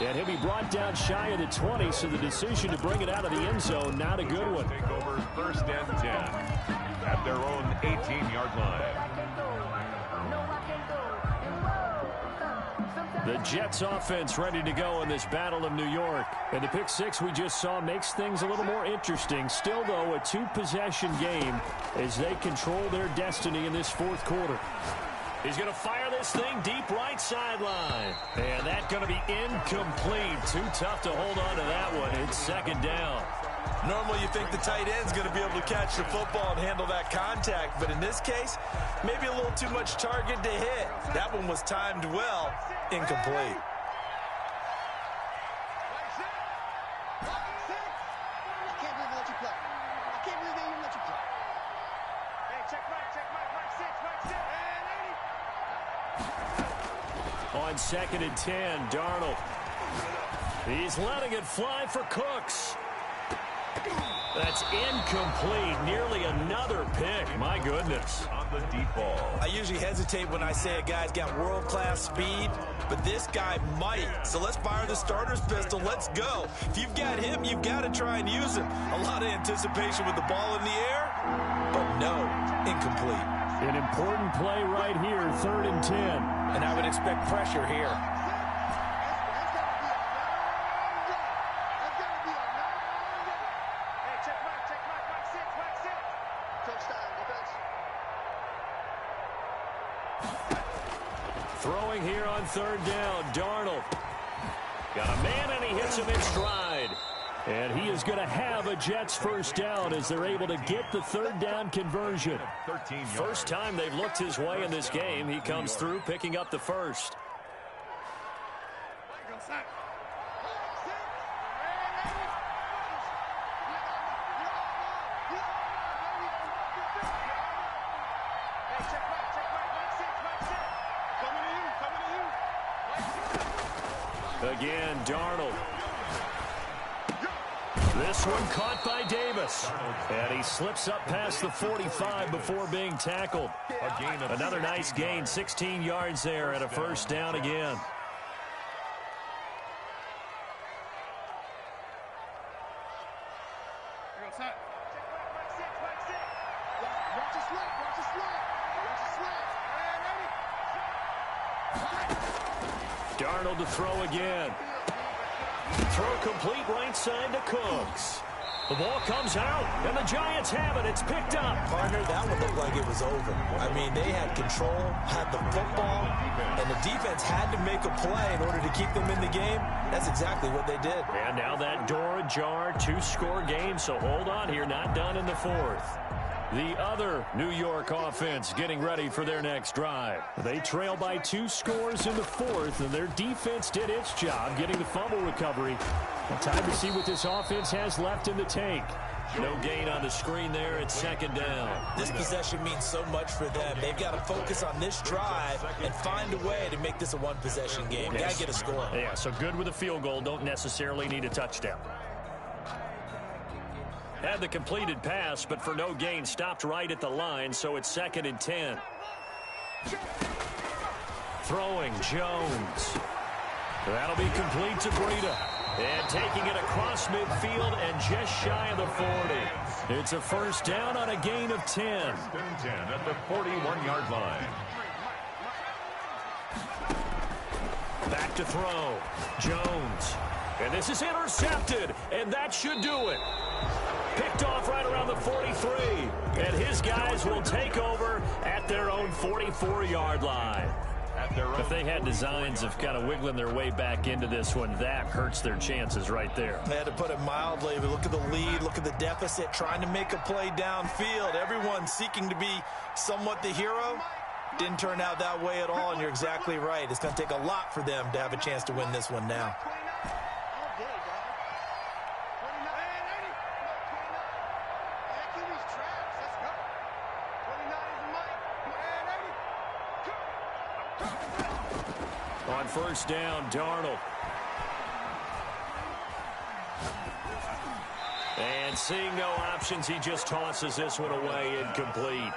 And he'll be brought down shy of the 20, so the decision to bring it out of the end zone, not a good one. Take over 1st and 10 at their own 18-yard line. The Jets offense ready to go in this Battle of New York. And the pick 6 we just saw makes things a little more interesting. Still, though, a 2-possession game as they control their destiny in this 4th quarter. He's going to fire this thing deep right sideline. And that's going to be incomplete. Too tough to hold on to that one. It's 2nd down. Normally you think the tight end's going to be able to catch the football and handle that contact. But in this case, maybe a little too much target to hit. That one was timed well. Incomplete. On 2nd and 10, Darnold. He's letting it fly for Cooks. That's incomplete. Nearly another pick. My goodness. the deep ball. I usually hesitate when I say a guy's got world-class speed, but this guy might. So let's fire the starter's pistol. Let's go. If you've got him, you've got to try and use him. A lot of anticipation with the ball in the air, but no, incomplete. An important play right here, 3rd and 10. And I would expect pressure here. Throwing here on 3rd down, Darnold. Got a man, and he hits him in stride. And he is going to have a Jets first down as they're able to get the 3rd down conversion. First time they've looked his way in this game. He comes through picking up the first. Again, Darnold. This one caught by Davis. And he slips up past the 45 before being tackled. Another nice gain, 16 yards there and a first down again. Darnold to throw again. Throw complete right side to Cooks. The ball comes out, and the Giants have it. It's picked up. Partner, that one looked like it was over. I mean, they had control, had the football, and the defense had to make a play in order to keep them in the game. That's exactly what they did. And now that door ajar, 2-score game, so hold on here, not done in the 4th. The other New York offense getting ready for their next drive. They trail by 2 scores in the 4th, and their defense did its job getting the fumble recovery. Time to see what this offense has left in the tank. No gain on the screen there. It's 2nd down. This possession means so much for them. They've got to focus on this drive and find a way to make this a one-possession game. Got to get a score. Yeah, so good with a field goal. Don't necessarily need a touchdown. Had the completed pass, but for no gain, stopped right at the line, so it's 2nd and 10. Throwing, Jones. That'll be complete to Breida. And taking it across midfield and just shy of the 40. It's a first down on a gain of 10. 1st and 10 at the 41-yard line. Back to throw. Jones. And this is intercepted, and that should do it. Picked off right around the 43. And his guys will take over at their own 44-yard line. If they had designs of kind of wiggling their way back into this one, that hurts their chances right there. They had to put it mildly, but look at the lead, look at the deficit, trying to make a play downfield. Everyone seeking to be somewhat the hero. Didn't turn out that way at all, and you're exactly right. It's going to take a lot for them to have a chance to win this one now. On first down, Darnold. And seeing no options, he just tosses this one away, incomplete.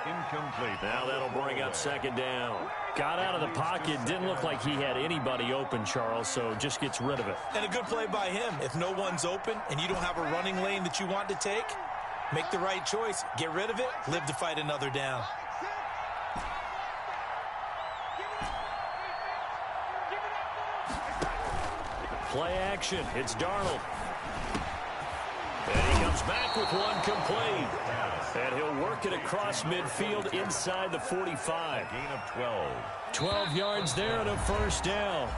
Now that'll bring up 2nd down. Got out of the pocket, didn't look like he had anybody open, Charles, so just gets rid of it. And a good play by him. If no one's open and you don't have a running lane that you want to take, make the right choice. Get rid of it, live to fight another down. Play action. It's Darnold. And he comes back with one complete. And he'll work it across midfield inside the 45. Gain of 12. 12 yards there and a first down.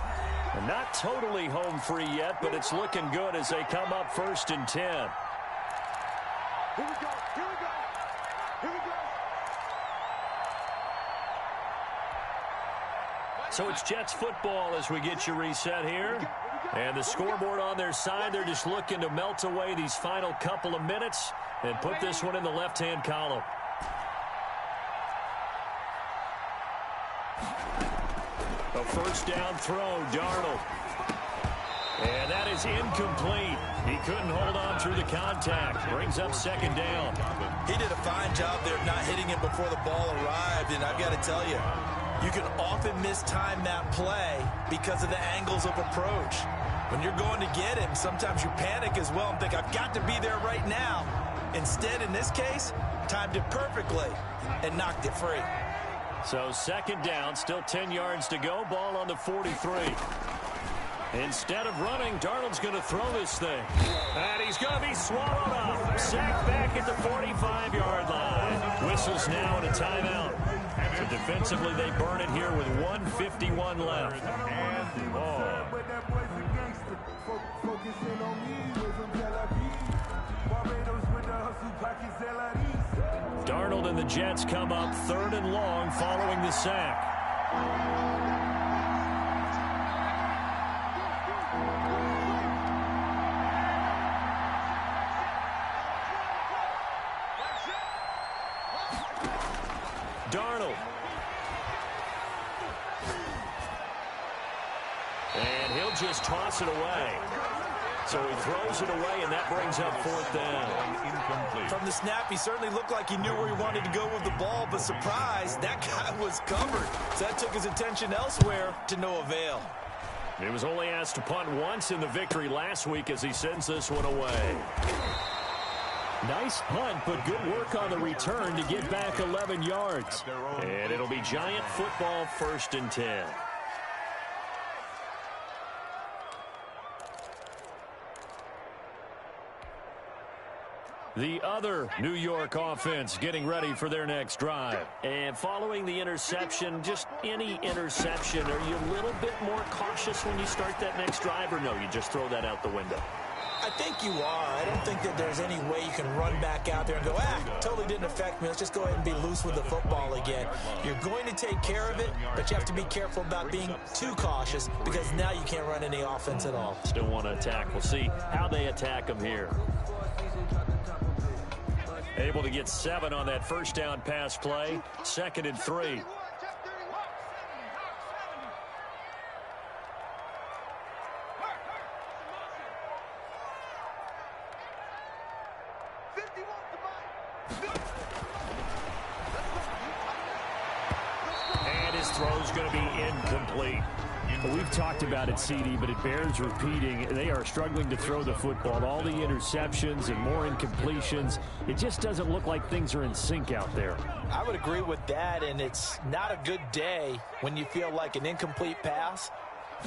And not totally home free yet, but it's looking good as they come up 1st and 10. Here we go. Here we go. Here we go. So it's Jets football as we get you reset here. And the scoreboard on their side, they're just looking to melt away these final couple of minutes and put this one in the left-hand column. A first down throw, Darnold. And that is incomplete. He couldn't hold on through the contact. Brings up second down. He did a fine job there of not hitting him before the ball arrived, and I've got to tell you, you can often mistime that play because of the angles of approach. When you're going to get him, sometimes you panic as well and think, I've got to be there right now. Instead, in this case, timed it perfectly and knocked it free. So second down, still 10 yards to go. Ball on the 43. Instead of running, Darnold's going to throw this thing. And he's going to be swallowed up. Sacked back at the 45-yard line. Whistles now and a timeout. So defensively, they burn it here with 1:51 left. And ball. Darnold and the Jets come up 3rd and long following the sack. Darnold. And he'll just toss it away. So he throws it away, and that brings up 4th down. Incomplete. From the snap, he certainly looked like he knew where he wanted to go with the ball, but surprise, that guy was covered. So that took his attention elsewhere to no avail. He was only asked to punt once in the victory last week as he sends this one away. Nice punt, but good work on the return to get back 11 yards. And it'll be Giant football 1st and 10. The other New York offense getting ready for their next drive. And following the interception, just any interception, are you a little bit more cautious when you start that next drive, or no, you just throw that out the window? I think you are. I don't think that there's any way you can run back out there and go, totally didn't affect me. Let's just go ahead and be loose with the football again. You're going to take care of it, but you have to be careful about being too cautious because now you can't run any offense at all. Still want to attack. We'll see how they attack them here. Able to get 7 on that first down pass play. 2nd and 3. And his throw's going to be incomplete. We've talked about it, CD, but it bears repeating. They are struggling to throw the football. All the interceptions and more incompletions. It just doesn't look like things are in sync out there. I would agree with that, and it's not a good day when you feel like an incomplete pass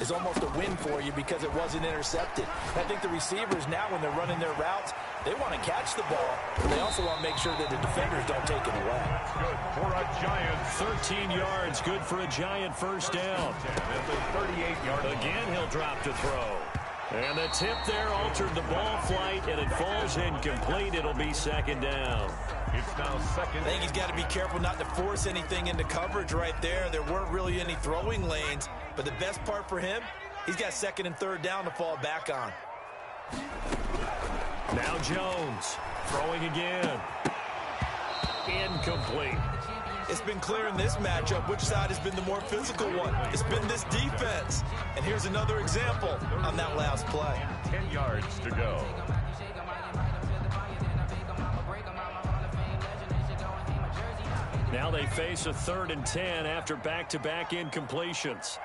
is almost a win for you because it wasn't intercepted. I think the receivers now, when they're running their routes, they want to catch the ball, but they also want to make sure that the defenders don't take it away. Good for a Giant. 13 yards, good for a Giant first down. At the 38-yard line. Again, he'll drop to throw. And the tip there altered the ball flight, and it falls incomplete. It'll be 2nd down. It's now 2nd. I think he's got to be careful not to force anything into coverage right there. There weren't really any throwing lanes, but the best part for him, he's got 2nd and 3rd down to fall back on. Now Jones throwing again. Incomplete. It's been clear in this matchup which side has been the more physical one. It's been this defense. And here's another example on that last play. 10 yards to go. Now they face a 3rd and 10 after back-to-back incompletions.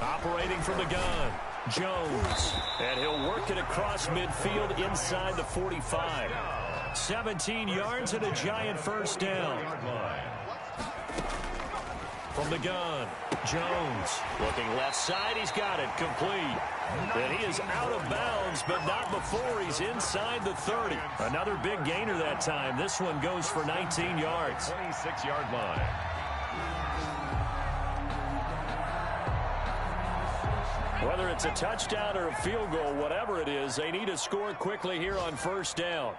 Operating from the gun, Jones. And he'll work it across midfield inside the 45. 17 yards and a Giant first down. From the gun, Jones. Looking left side, he's got it, complete. And he is out of bounds, but not before he's inside the 30. Another big gainer that time. This one goes for 19 yards. 26-yard line. Whether it's a touchdown or a field goal, whatever it is, they need to score quickly here on first down.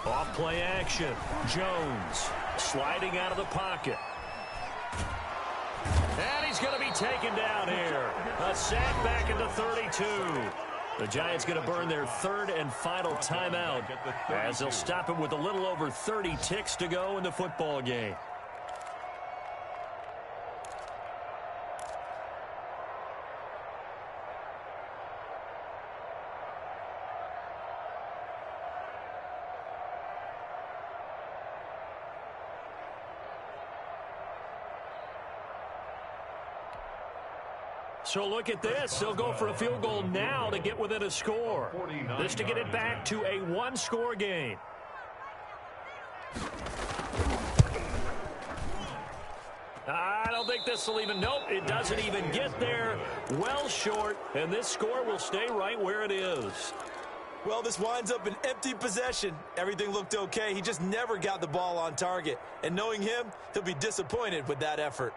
Off play action. Jones sliding out of the pocket. And he's going to be taken down here. A sack back at the 32. The Giants going to burn their third and final timeout as they'll stop it with a little over 30 ticks to go in the football game. So look at this. They'll go for a field goal now to get within a score. This to get it back to a one-score game. I don't think this will even, nope, it doesn't even get there. Well short, and this score will stay right where it is. Well, this winds up an empty possession. Everything looked okay. He just never got the ball on target. And knowing him, he'll be disappointed with that effort.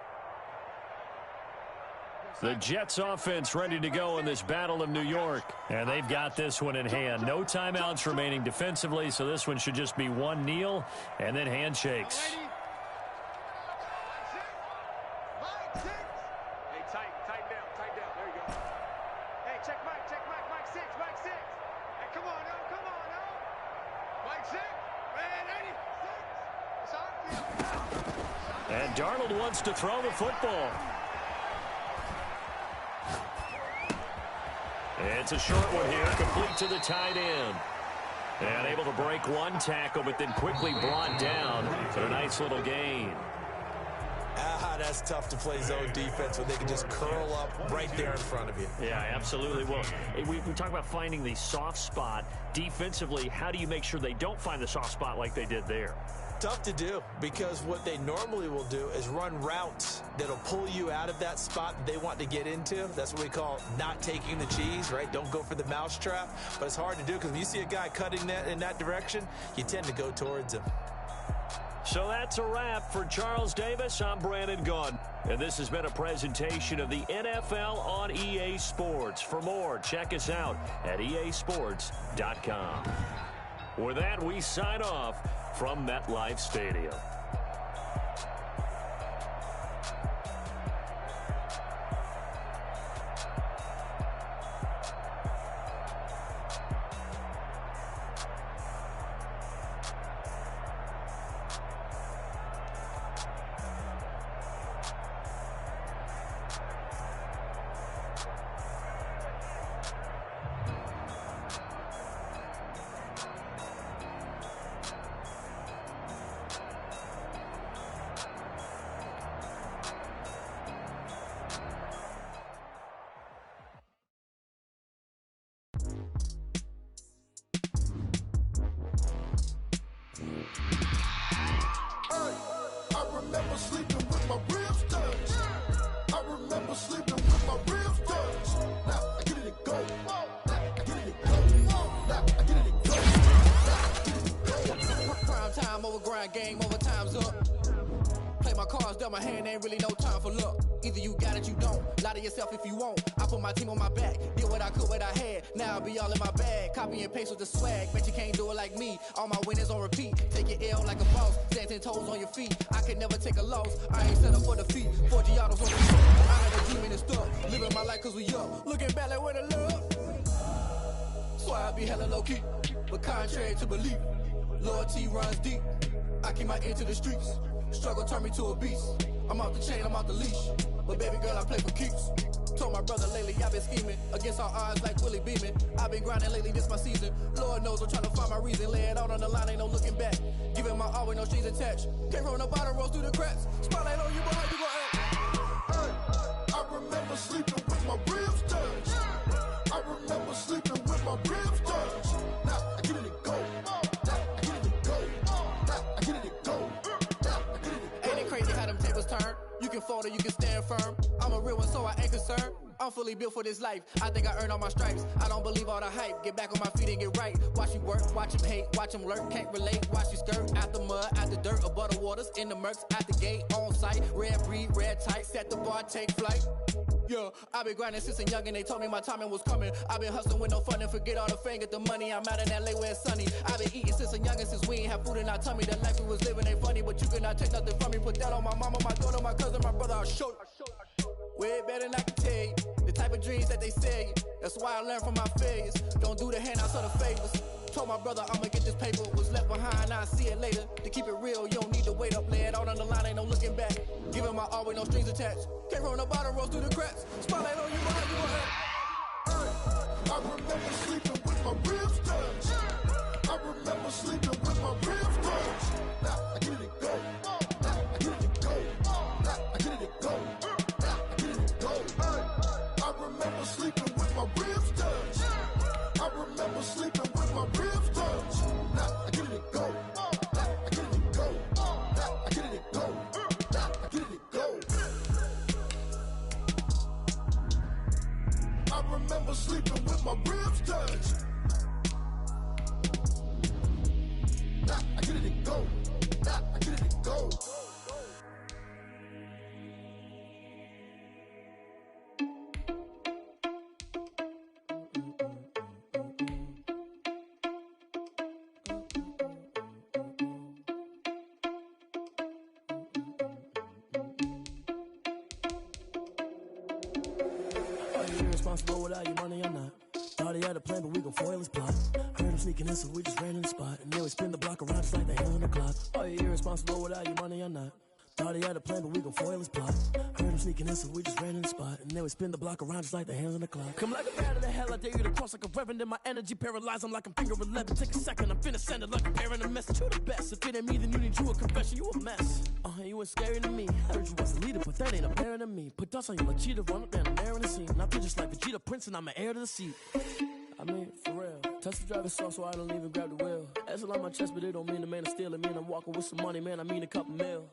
The Jets offense ready to go in this Battle of New York. And they've got this one in hand. No timeouts remaining defensively, so this one should just be one kneel and then handshakes. Hey, tighten down. There you go. Hey, check Mike 6. Hey, come on, no. Mike 6, man, 86. It's on field. And Darnold wants to throw the football. It's a short one here, complete to the tight end. And able to break one tackle, but then quickly brought down for a nice little gain. That's tough to play zone defense when they can just curl up right there in front of you. Yeah, absolutely. Well, we talk about finding the soft spot. Defensively, how do you make sure they don't find the soft spot like they did there? Tough to do, because what they normally will do is run routes that'll pull you out of that spot that they want to get into. That's what we call not taking the cheese, right? Don't go for the mousetrap. But it's hard to do because when you see a guy cutting that in that direction, you tend to go towards him. So that's a wrap for Charles Davis. I'm Brandon Gaudin, and this has been a presentation of the NFL on EA Sports. For more, check us out at easports.com. With that, we sign off from MetLife Stadium. Game over, time's up. Play my cards, dealt my hand, ain't really no time for luck. Either you got it, you don't. Lie to yourself if you won't. I put my team on my back, did what I could, what I had. Now I'll be all in my bag. Copy and paste with the swag. Bet you can't do it like me. All my winners on repeat. Take your L like a boss. Stand 10 toes on your feet. I can never take a loss. I ain't set up for defeat. 4 Giottos on the floor. I had a dream and it's stuck. Living my life cause we up. Looking back like where the love. So I be hella low key. But contrary to belief, loyalty runs deep. I keep my ear to the streets. Struggle turned me to a beast. I'm off the chain, I'm off the leash. But baby girl, I play for keeps. Told my brother lately, I've been scheming. Against all odds like Willie Beeman. I've been grinding lately, this my season. Lord knows I'm trying to find my reason. Lay it out on the line, ain't no looking back. Giving my all with no strings attached. Came from the bottom, rose through the cracks. Spotlight on you, boy, how you gon' act? Hey, I remember sleeping with my ribs touched. I remember sleeping with my ribs touched. Now I get it to go. You can fold or you can stand firm. I'm a real one, so I ain't concerned. I'm fully built for this life. I think I earned all my stripes. I don't believe all the hype. Get back on my feet and get right. Watch you work, watch him hate, watch him lurk. Can't relate, watch you skirt. Out the mud, out the dirt, above the waters, in the murks, at the gate, on site. Red breed, red tight, set the bar, take flight. Yeah, I've been grinding since a young and they told me my timing was coming. I've been hustling with no fun and forget all the fame, get the money. I'm out in LA where it's sunny. I've been eating since a young and since we ain't have food in our tummy. The life we was living ain't funny, but you cannot take nothing from me. Put that on my mama, my daughter, my cousin, my brother, I'll show you. Way better than I can tell you. The type of having dreams that they sell you. That's why I learned from my failures. Don't do the handouts or the favors. Told my brother I'ma get this paper. Was left behind, I'll see it later. To keep it real, you don't need to wait up. Lay it out on the line, ain't no looking back. Giving my all with no strings attached. Came from the bottom, rose through the cracks. Spotlight on you, boy, you a I remember sleeping with my ribs touched. I remember sleeping with my ribs touched. Now I get it go. Now I get it go. Now I get it go. Now I get it go. I remember sleeping with my ribs touched. I remember sleeping with my ribs touched. Now I get it go. Now I get it go. Now I get it go. Now I get it go. I remember sleeping with my ribs touched. Now I get it go. Now I get it go. Irresponsible without your money or not. Thought he had a plan, but we gon' foil his plot. Heard him sneaking in, so we just ran in the spot. And then we spin the block around just like the hell on the clock. Are you irresponsible without your money or not? Thought he had a plan, but we gon' foil his plot. Heard him sneaking in, so we just ran in the spot. And then we spin the block around just like the hands on the clock. Come like a bat of the hell, I dare you to cross like a reverend. And my energy paralyzed, I'm like I'm finger 11. Take a second, I'm finna send it like a parent a message. You the best, if it ain't me, then you need you a confession. You a mess, you ain't scary to me. I heard you was a leader, but that ain't apparent to me. Put dust on you like cheetah, run up down the air in the scene. I feel just like Vegeta Prince and I'm an heir to the seat. I mean, for real. Touch the driver's soft so I don't even grab the wheel. That's on my chest, but it don't mean the man is stealing. Mean I'm walking with some money, man, I mean a couple mil.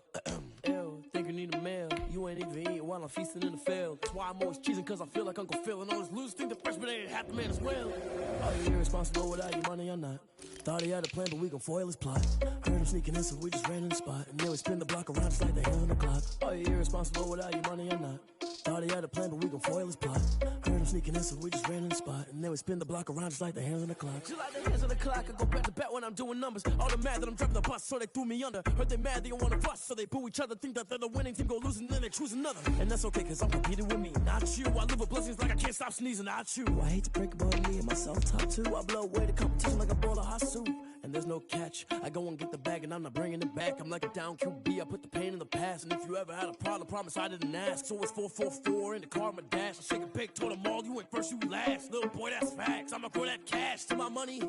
Ew, think you need a meal. You ain't even eating while I'm feasting in the field. That's why I'm always cheesing, cause I feel like Uncle Phil. And all this losers think the freshman ain't half the man as well. Are you irresponsible without your money or not? Thought he had a plan, but we gon' foil his plot. Heard him sneaking in, so we just ran in the spot. And then we spin the block around just like the hell on the clock. Are you irresponsible without your money or not? Thought he had a plan, but we gon' foil his plot. Heard him sneaking in, so we just ran in the spot. And then we spin the block around just like the hands on the clock. Just like the hands on the clock, I go back to back when I'm doing numbers. All the mad that I'm driving the bus, so they threw me under. Heard they mad, they don't wanna bust, so they boo each other. Think that they're the winning team, go losing, then they choose another. And that's okay, cause I'm competing with me, not you. I live with blessings like I can't stop sneezing, not you. I hate to break about me and myself top two. I blow away the competition like a bowl of hot soup. And there's no catch, I go and get the bag and I'm not bringing it back. I'm like a down QB, I put the pain in the past. And if you ever had a problem, promise I didn't ask. So it's 444 in the car, my dash. I shake a big, told them all, you went first, you last. Little boy, that's facts, I'ma throw that cash to my money. You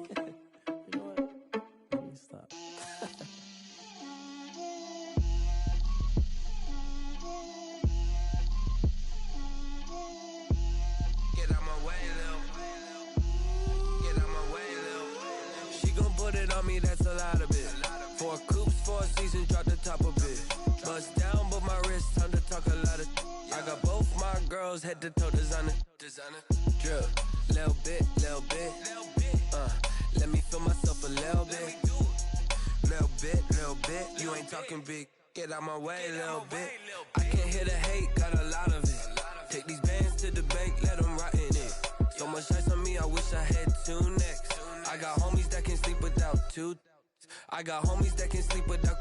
know what, let me stop. Get out my way, Lil. Get out my way, Lil. She gon' put it on me, that's a lot of it. 4 coops, 4 seasons, drop the top of it. Bust down, but my wrist, time to talk a lot of. I got both my girls, head to toe designer. Drip, little bit. Let me feel myself a little bit. Little bit. You ain't talking big. Get out my way, little bit. I can't hear the hate, got a lot of it. Take these bands to the bank, let them rot in it. So much ice on me, I wish I had 2 necks. I got homies that can sleep without 2. I got homies that can sleep without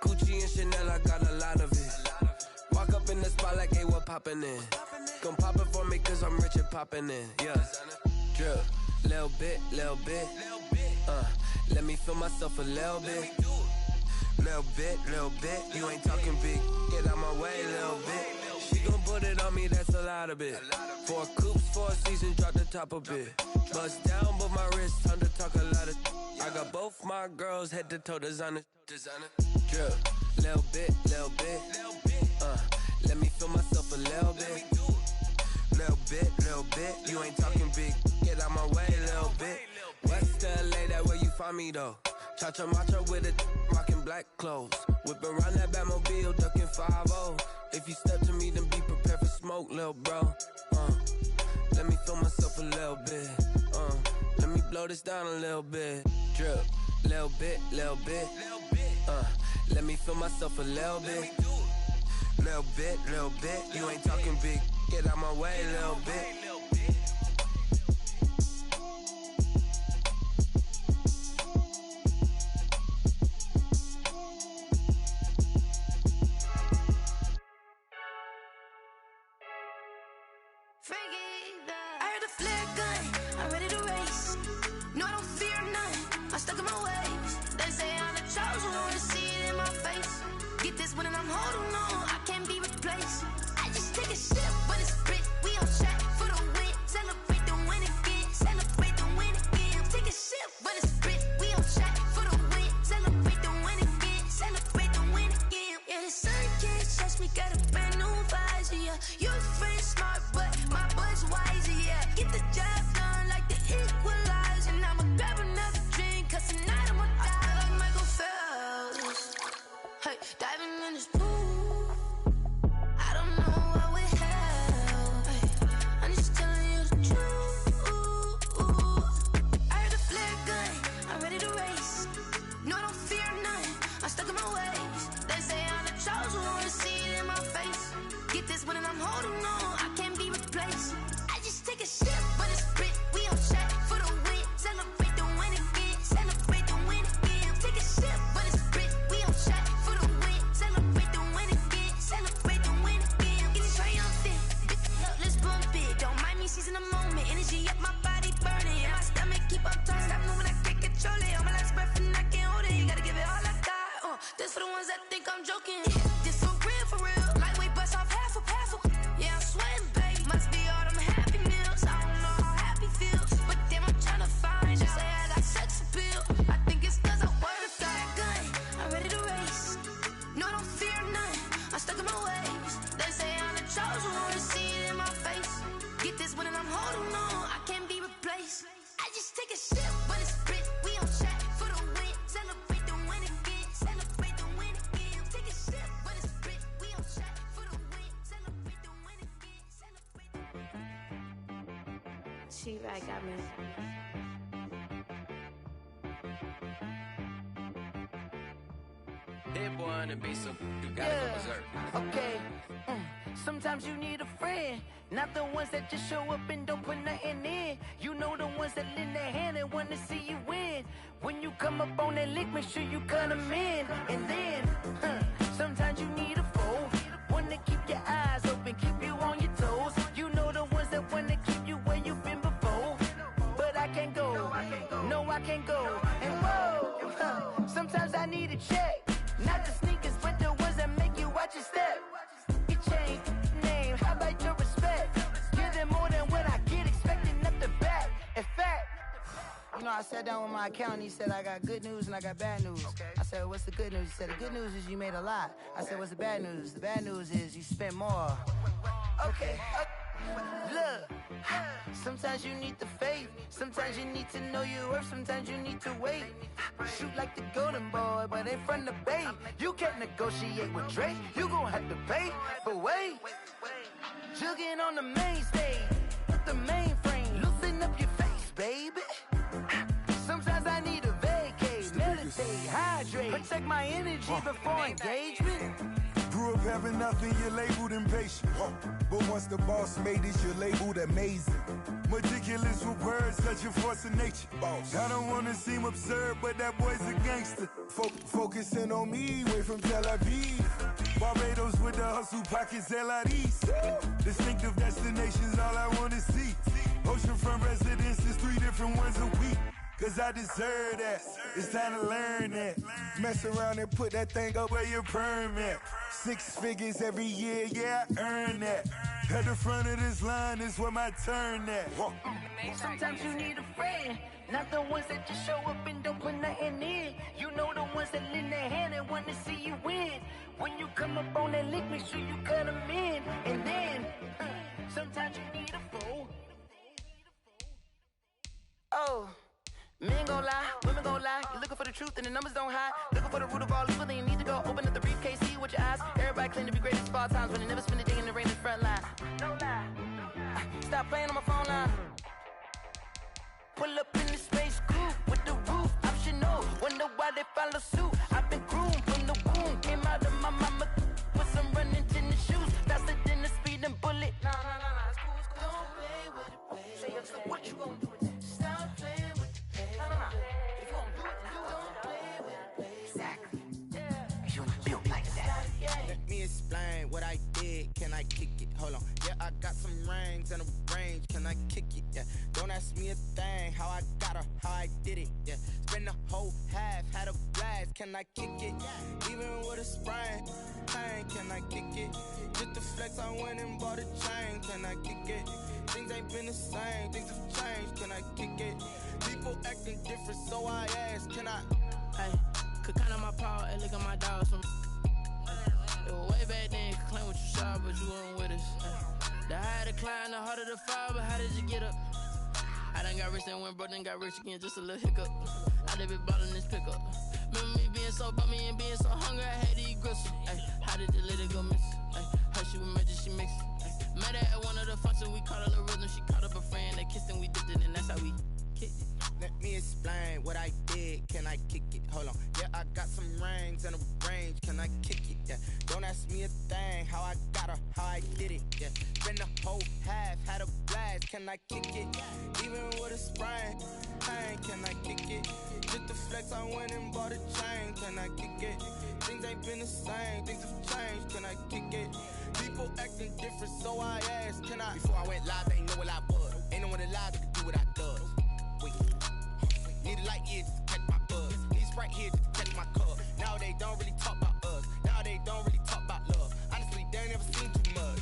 Gucci and Chanel, I got a lot of it. Walk up in the spot like, hey, what poppin' in? Gon' pop it for me cause I'm rich and poppin' in, yeah. Drip, little bit. Let me feel myself a little bit. Little bit. You ain't talking big. Get out my way, little bit. She gon' put it on me, that's a lot of it. 4 coops, 4 seasons, drop the top a bit. Bust down, but my wrist, time to talk a lot of. I got both my girls, head to toe designer. Drip, little bit. Let me feel myself a little bit. Little bit. You ain't talking big. Get out my way, little bit. West LA, that where you find me though. Cha-cha macha with it, rockin' black clothes. Whip around that Batmobile, ducking 5-0. If you step to me, then be prepared for smoke, lil' bro. Let me feel myself a little bit. Let me blow this down a little bit. Drip, little bit. Let me feel myself a little bit. Little bit. You ain't talking big. Get out my way, little bit. yeah. Your friend smart, but my boy's wiser, yeah. Get the job done like the equalizer. And I'ma grab another drink, cause tonight I'ma die like Michael Phelps. Hey, diving in this pool, I don't know what we have. Hey, I'm just telling you the truth. I heard the flare gun, I'm ready to race. No, I don't fear none, I'm stuck in my ways. They say I'm the chosen one, see it in my face. Get this one and I'm holding on, I can't be replaced. I just take a sip, but it's Brit, we on track for the win. Celebrate the win again, celebrate the win again. Take a sip, but it's Brit, we on track for the win. Celebrate the win again, celebrate the win again. Get it triumphant, let's bump it. Don't mind me seizing the moment, energy up my body burning. And my stomach keep up tossed, stop moving, I can't control it. On my last breath and I can't hold it, you gotta give it all I got. This for the ones that think I'm joking. This for real, lightweight bust off half a. Yeah, I'm sweating, babe, must be all them happy meals. I don't know how happy feels, but damn, I'm tryna find you. Say I got sex appeal, I think it's cause I wear the fire gun. I'm ready to race, no, I don't fear none, I'm stuck in my ways. They say I'm the chosen one, see it in my face. Get this one and I'm holding on, I can't be replaced. I just take a sip, but it's Brit, we on track for the win. Celebrate the win again, celebrate the win again. Take a sip, but it's Brit, we on track for the win. Celebrate the win again, celebrate the win. She right, got me. Hit boy on the beat, so you gotta go berserk. Okay. Sometimes you need a friend, not the ones that just show up and don't put nothing in. You know the ones that lend their hand and wanna see you win. When you come up on that lick, make sure you cut them in. And then, sometimes you need a foe, one to keep your eyes open, keep you on your toes. You know the ones that wanna keep you where you've been before. But I can't go, no I can't go. And whoa, sometimes I need a check. Not the sneakers, but the ones that make you watch your step. Your chain, name, how about your respect? Give them more than what I get, expecting up the back. In fact, you know, I sat down with my accountant, he said, I got good news and I got bad news. I said, what's the good news? He said, the good news is you made a lot. I said, what's the bad news? The bad news is you spent more. Okay. Look, sometimes you need the faith, sometimes you need to know your worth, sometimes you need to wait. Shoot like the golden boy, but ain't from the bay. You can't negotiate with Drake, you gon' have to pay. But wait, jugging on the main stage, the mainframe, loosen up your face, baby. Sometimes I need a vacate, meditate, hydrate, protect my energy before engagement. Grew up having nothing, you're labeled impatient. But once the boss made it, you're labeled amazing. Meticulous with words, such a force of nature. I don't wanna seem absurd, but that boy's a gangster. Focusing on me, way from Tel Aviv. Barbados with the hustle pockets, LIDs. Distinctive destinations, all I wanna see. Oceanfront residences, 3 different ones a week. Cause I deserve that, it's time to learn that. Mess around and put that thing up where your permit. 6 figures every year, yeah, I earn that. At the front of this line is where my turn at. Sometimes you need a friend, not the ones that just show up and don't put nothing in. You know the ones that lend their hand and want to see you win. When you come up on that lick, make sure you cut them in. And then, sometimes you need a fool. Oh. Men gon' lie, women gon' lie. You're looking for the truth and the numbers don't hide. Looking for the root of all evil, then you need to go open up the briefcase, see with your eyes. Everybody claim to be greatest of all times, but they never spend a day in the rain in the front line. No lie. Stop playing on my phone line. Pull up in the space coupe with the roof optional. Wonder why they follow suit. I've been groomed from the womb. Came out of my mama with some running tennis shoes. Faster than the speeding bullet. Nah, it's cool, it's cool. Don't play with it, baby. Say so what you gon' do with it? Stop playing with it. If you gon' do it, don't play with it, baby. Exactly. Yeah. You built like that. Let me explain what I did. Can I kick it? Hold on. Yeah, I got some rings and a range. Can I kick it? Yeah. Don't ask me a thing. How I got her, how I did it. Yeah. Spend the whole half, had a blast. Can I kick it? Even with a sprain, pain. Can I kick it? Just to flex, I went and bought a chain. Can I kick it? Things ain't been the same. Things have changed. Can I kick it? People acting different, so I ask, can I? Hey, could count on my power and look at my dogs from. It was way back then, could claim what you saw, but you weren't with us. to fall, but how did you get up? I done got rich and went broke, then got rich again, just a little hiccup. I done been ballin' this pickup. Remember me being so bummy and being so hungry, I had to eat gristle. Ay, how did the lady go miss? Ay, how she was magic, she mixed. Met her at one of the functions, we caught her the rhythm. She caught up a friend, they kissed and we dipped it, and that's how we kicked it. Let me explain what I did. Can I kick it? Hold on. Yeah, I got some rings and a range. Can I kick it? Yeah. Don't ask me a thing. How I got her, how I did it. Yeah. Spend the whole half, had a blast. Can I kick it? Even with a sprain. Hey, can I kick it? Just the flex, I went and bought a chain. Can I kick it? Things ain't been the same. Things have changed. Can I kick it? People acting different, so I asked. Can I? Before I went live, they ain't know what I was. Ain't no one alive that could do what I does. Wait. Need a light here just to catch my buzz. Need Sprite here just to catch my cup. Now they don't really talk about us. Now they don't really talk about love. Honestly, they ain't never seen too much.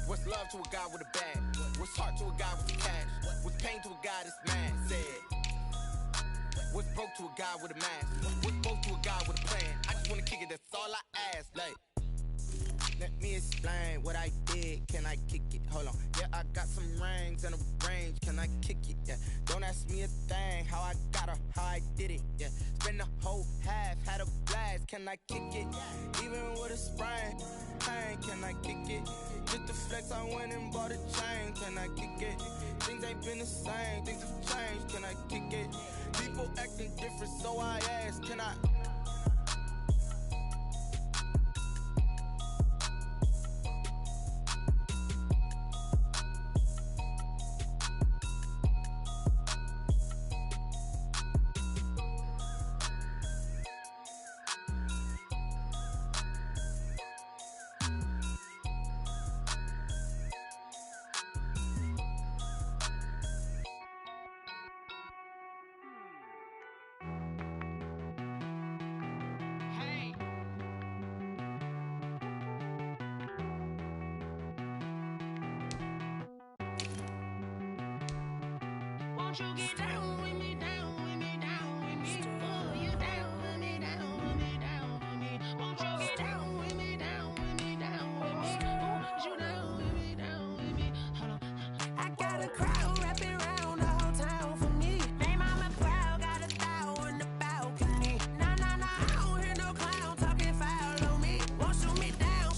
What's love to a guy with a bag? What's heart to a guy with cash? What's pain to a guy that's mad? Said. What's broke to a guy with a mask? What's broke to a guy with a plan? I just wanna kick it, that's all I ask. Like, let me explain what I did. Can I kick it? Hold on. Yeah, I got some rings and a range. Can I kick it? Yeah. Don't ask me a thing. How I got her, how I did it. Yeah. Spend the whole half, had a blast. Can I kick it? Even with a sprain. Hey, can I kick it? Just the flex, I went and bought a chain. Can I kick it? Things ain't been the same. Things have changed. Can I kick it? People acting different, so I asked. Can I? Won't you get down with me, down with me, down with me? Oh, you down with me, down with me, down with me. Won't you get down with me, down with me, down with me? Oh, you down with me, down with me? Hold on. I got a crowd wrapping around the whole town for me. They mama proud, got a thou in the balcony. Nah, I don't hear no clown talking foul on me. Won't shoot me down,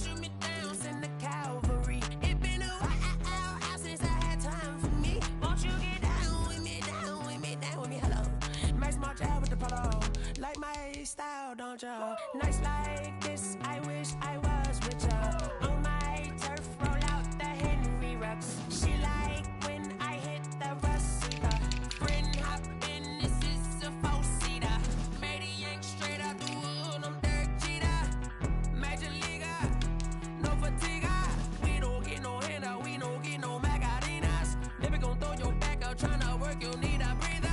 send the cavalry. It been a while since I had time for me. Won't you get down with me, down with me, down with me? Hello. Max March out with the polo. Like my style, don't y'all? Nights like this, I wish I was with y'all. On my turf, roll out the Henry Rux. She like when I hit the Russita. Friend hoppin', this is a four-seater. Made a yank straight out the wood, I'm Derek Jeter. Major leaguer, no fatigue. We don't get no handout, we don't get no Macarinas. Never gon' throw your back out, tryna work, you need a breather.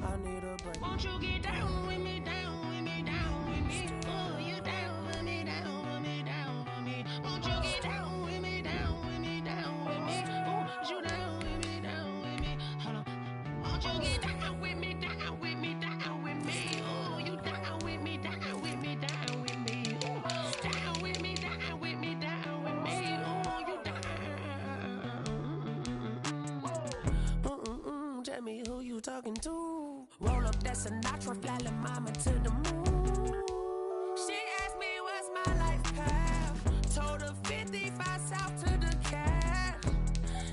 I need a break. Won't you get down with me, down with me, down with me? Oh, you down with me, down with me, down with me? Won't you get down with me, down with me, down with me? Oh, you down with me, down with me? Hold on. Won't you get down with me, down with me, down with me? Oh, you down with me, down with me, down with me? Oh, down with me, down with me, down with me? Oh, you down. Tell me who you talking to. Roll up that Sinatra, fly la mama to the moon. She asked me what's my life path. Told her 55 south to the cat.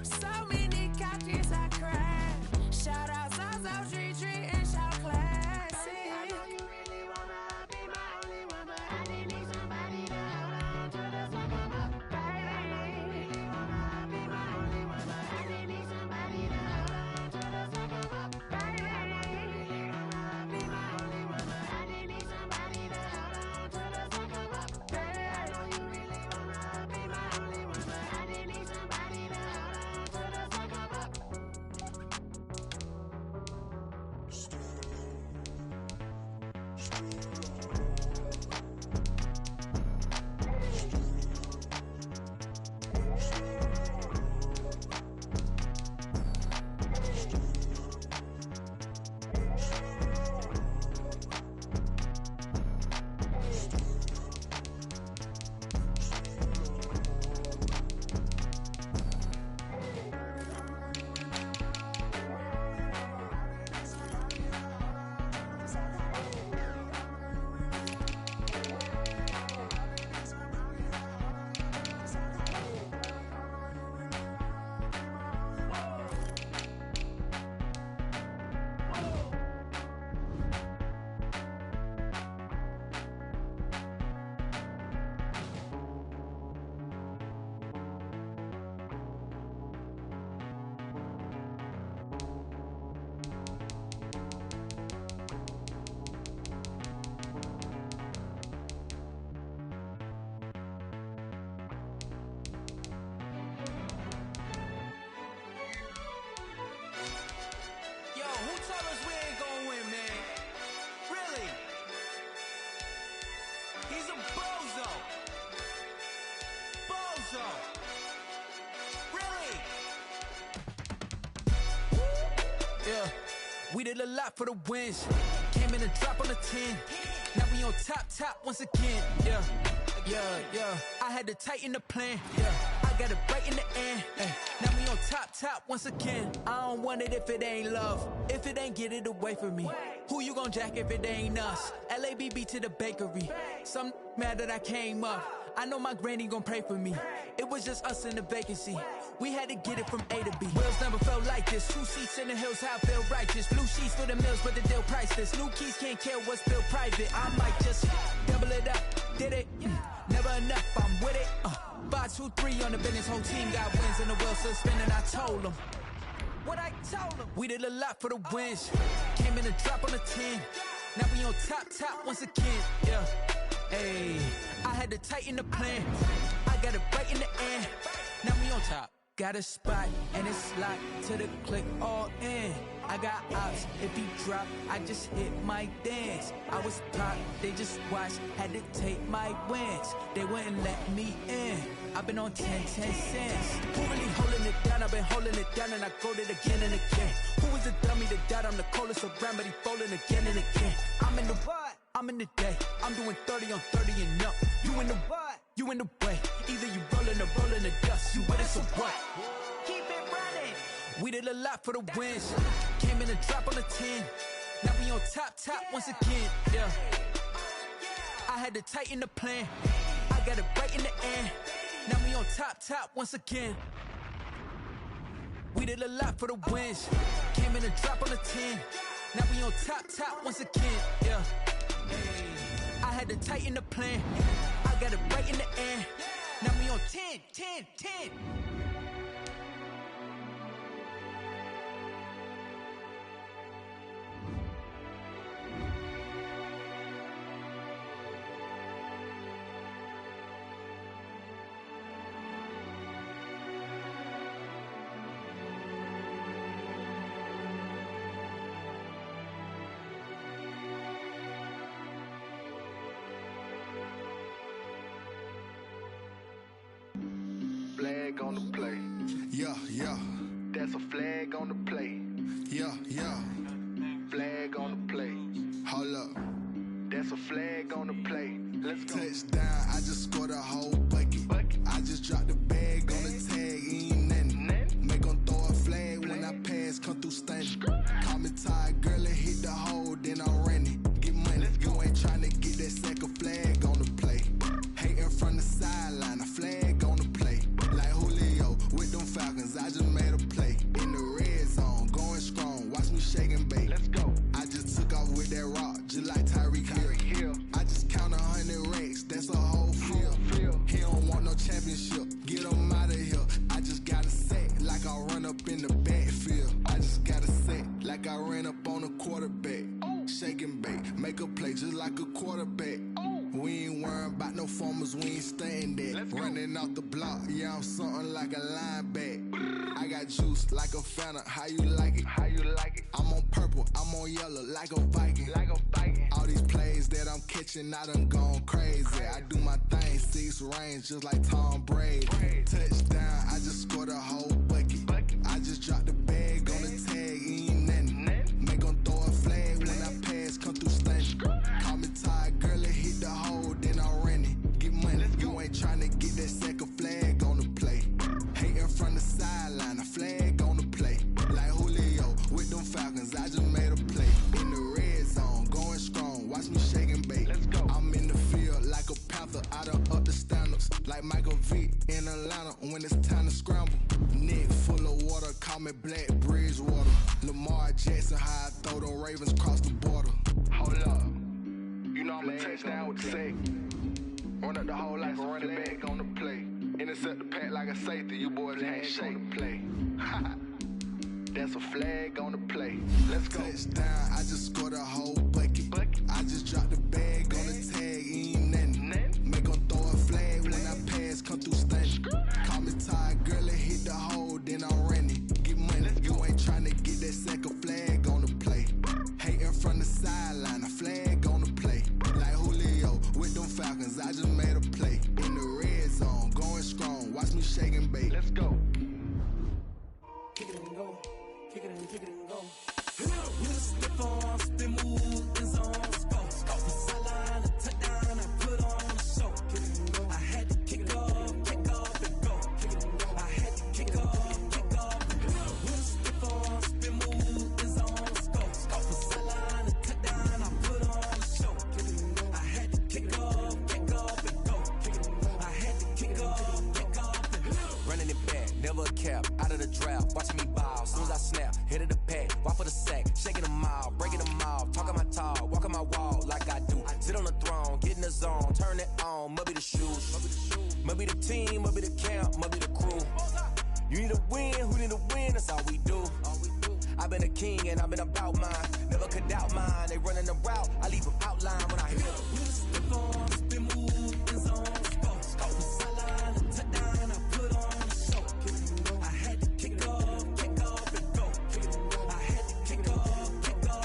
So many couches I cried. Shout out South Street and shout classic. I know you really wanna be my only one, but I didn't need somebody to hold on to the smoke of my baby. I know you really wanna be my only one, but I didn't need somebody to hold on to the smoke of my baby. I know you really wanna be my only one, but I didn't need somebody. did a lot for the wins. Came in a drop on the 10. Now we on top once again. Yeah. I had to tighten the plan. Yeah. I got it right in the end. Now we on top once again. I don't want it if it ain't love. If it ain't, get it away from me. Who you gon' jack if it ain't us? LABB to the bakery. Some mad that I came up. I know my granny gon' pray for me. It was just us in the vacancy. We had to get it from A to B. Wheels never felt like this. 2 seats in the hills, how I feel righteous. Blue sheets for the mills, but the deal priceless. New keys can't care what's still private. I might just double it up. Did it? Never enough, I'm with it. 5, 2, 3 on the business. Whole team got wins and the wheels still spinning. I told them what I told them. We did a lot for the wins. Came in a drop on the 10. Now we on top once again. Yeah. Hey, I had to tighten the plan. I got it right in the end. Now we on top. Got a spot and it's locked to the click all in. I got ops, if he drop, I just hit my dance. I was pop, they just watched, had to take my wins. They wouldn't let me in. I've been on 10 cents. Who really holding it down? I've been holding it down and I go it again and again. Who is the dummy that doubt I'm the coldest around, but he folding again and again. I'm in the what? I'm in the day. I'm doing 30 on 30 and up. You in the what? You in the way. Either you rolling or rolling the dust. You with it, so what? Keep it running. We did a lot for the wins. Came in a drop on the 10. Now we on top once again. Yeah. I had to tighten the plan. I got it right in the end. Now we on top once again. We did a lot for the wins. Came in a drop on the 10. Now we on top once again. Yeah. I had to tighten the plan. I got it right in the end. Now we on 10. Flag on the play. Yeah. That's a flag on the play. Yeah. Flag on the play. Hold up. That's a flag on the play. Let's go. Touchdown, I just scored a whole bucket. I just dropped the bag on the tag, ain't nothing. Make 'em throw a flag when I pass, come through stunning. Call me tired, girl, and hit the hole, then I'm running. Get money, you ain't tryna get that second flag on the play. Hating from the sideline, a flag on the play. Like Julio with them Falcons, I just made a play. In the red zone, going strong, watch me shake and bake. Let's go. I just took off with that rock, just like Tyreek Hill. I just count 100 racks, that's a whole field. He don't want no championship, get him out of here. I just got a set, like I run up in the backfield. I just got a set, like I ran up on a quarterback. Shake and bake, make a play just like a quarterback. We ain't worrying about no formers, we ain't staying there. Running off the block, yeah, I'm something like a linebacker. I got juice like a Fanta, how you like it? I'm on purple, I'm on yellow, like a Viking. All these plays that I'm catching, I done gone crazy. I do my thing, 6 range, just like Tom Brady. Touchdown, I just scored a whole bucket. I just dropped the bag on the tag, ain't nothing. Make 'em throw a flag when I pass, come through stunning. Call me tired, girl, and hit the hole, then I'm running. Get money, you ain't tryna get that second flag on the play. Hating from the sideline, a flag on the play. Like Julio with them Falcons, I just made a play. In the red zone, going strong, watch me shake and bake. I'm in the field like a panther, I done up the standards. Like Michael Vick in Atlanta when it's time to scramble. Neck full of water, call me Black Bridgewater. Lamar Jackson, how I throw them Ravens across the border. Hold up. You know I'm a touchdown with the sack. Run up the whole like a running back on the play. Intercept the pack like a safety, you boys ain't shake the play. That's a flag on the play. Let's go. Touchdown, I just scored a whole bucket. I just dropped the bag on the tag, ain't nothing. Make 'em throw a flag when I pass, come through stunning. Call me tired, girl, and hit the hole, then I'm running. Get money, you ain't tryna get that second flag on the play. Hating from the sideline, a flag on the play. Like Julio with them Falcons, I just made a play. In the red zone, going strong, watch me shake and bake. Let's go. Kick it and go. Kick it and go. You just step never a cap, out of the drought, watching me ball. Soon as I snap, hit of the pack, walk for the sack, shaking them all, breaking them off, talking my talk, walking my wall like I do. Sit on the throne, get in the zone, turn it on, must be the shoes, must be the team, must be the camp, must be the crew. You need a win, who need a win, that's all we do. I've been a king and I've been about mine, never could doubt mine. They running the route, I leave them outline when I hit them. Spin move, in zone, scope, sideline, touchdown, I put on the show. I had to kick off and go. I had to kick off and go.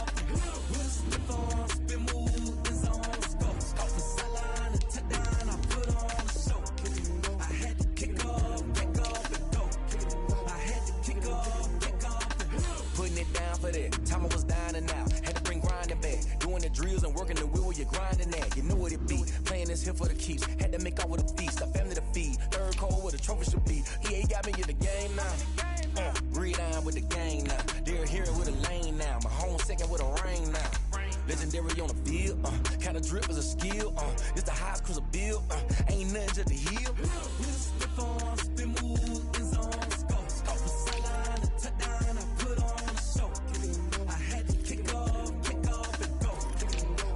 Slip on, spin move, in zone, scope, sideline, touchdown, I put on the show. I had to kick off and go. I had to kick off and go. Putting it down for that, time I was down and out. Had to bring grinding back, doing the drills and working the wheel where you're grinding at. You know what it be, playing this here for the keeps. Had to make out with a feast, a family to feed. Third cold where the trophy should be. EA got me in the game now. Read on with the game now. They're here with a lane now. My home second with a rain now. Legendary on the field, kinda drip is a skill. It's the highest cruiser bill, ain't nothing just to heal. Slip on, spin move, in zone, scope, sideline, touchdown, I put on the show. I had to kick off and go.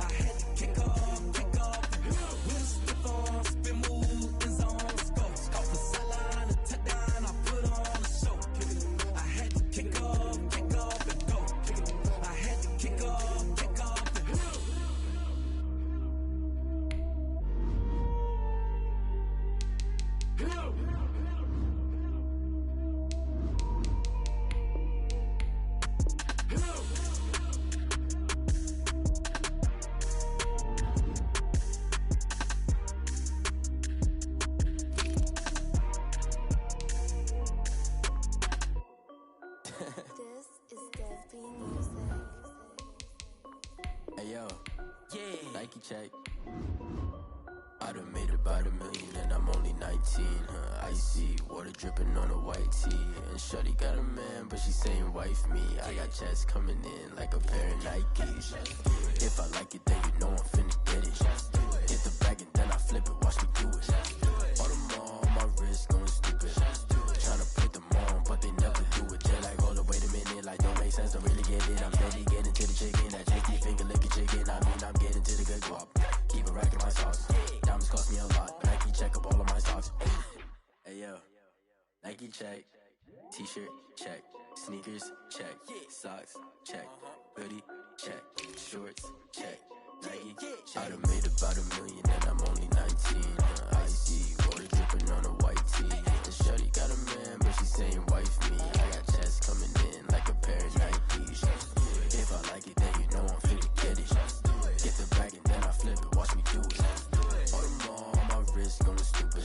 I had to kick off and go. Slip on, spin move, in zone, scope, sideline, touchdown, I put on the show. I had to kick off and go. I had to kick off and go. Hey yo, Nike check. I done made about $1 million and I'm only 19. Icy water dripping on a white tee. And shorty got a man, but she saying wife me. I got checks coming in like a pair of Nikes. If I like it, then you know I'm finna get it. Hit the bag and then I flip it, watch me do it. All them on my wrist going stupid. Tryna put them on, but they never do it. They're like, hold up, wait a minute, like don't make sense, don't really get it. I'm steady getting to the chicken, that cheeky finger licking chicken. I mean, I'm getting to the good guap. Keep it racking my sauce. Diamonds cost me a lot, Nike check up all of my stocks. Hey yo, Nike check, t-shirt check, sneakers check, socks check, hoodie check, shorts check, Nike check. I done made about $1 million and I'm only 19. Icy water dripping on a white tee. And shorty got a man, but she saying wife me. I got checks coming in like a pair of Nikes. If I like it, then you know I'm finna get it. Get the bag and then I flip it, watch me do it. All them on my wrist going stupid.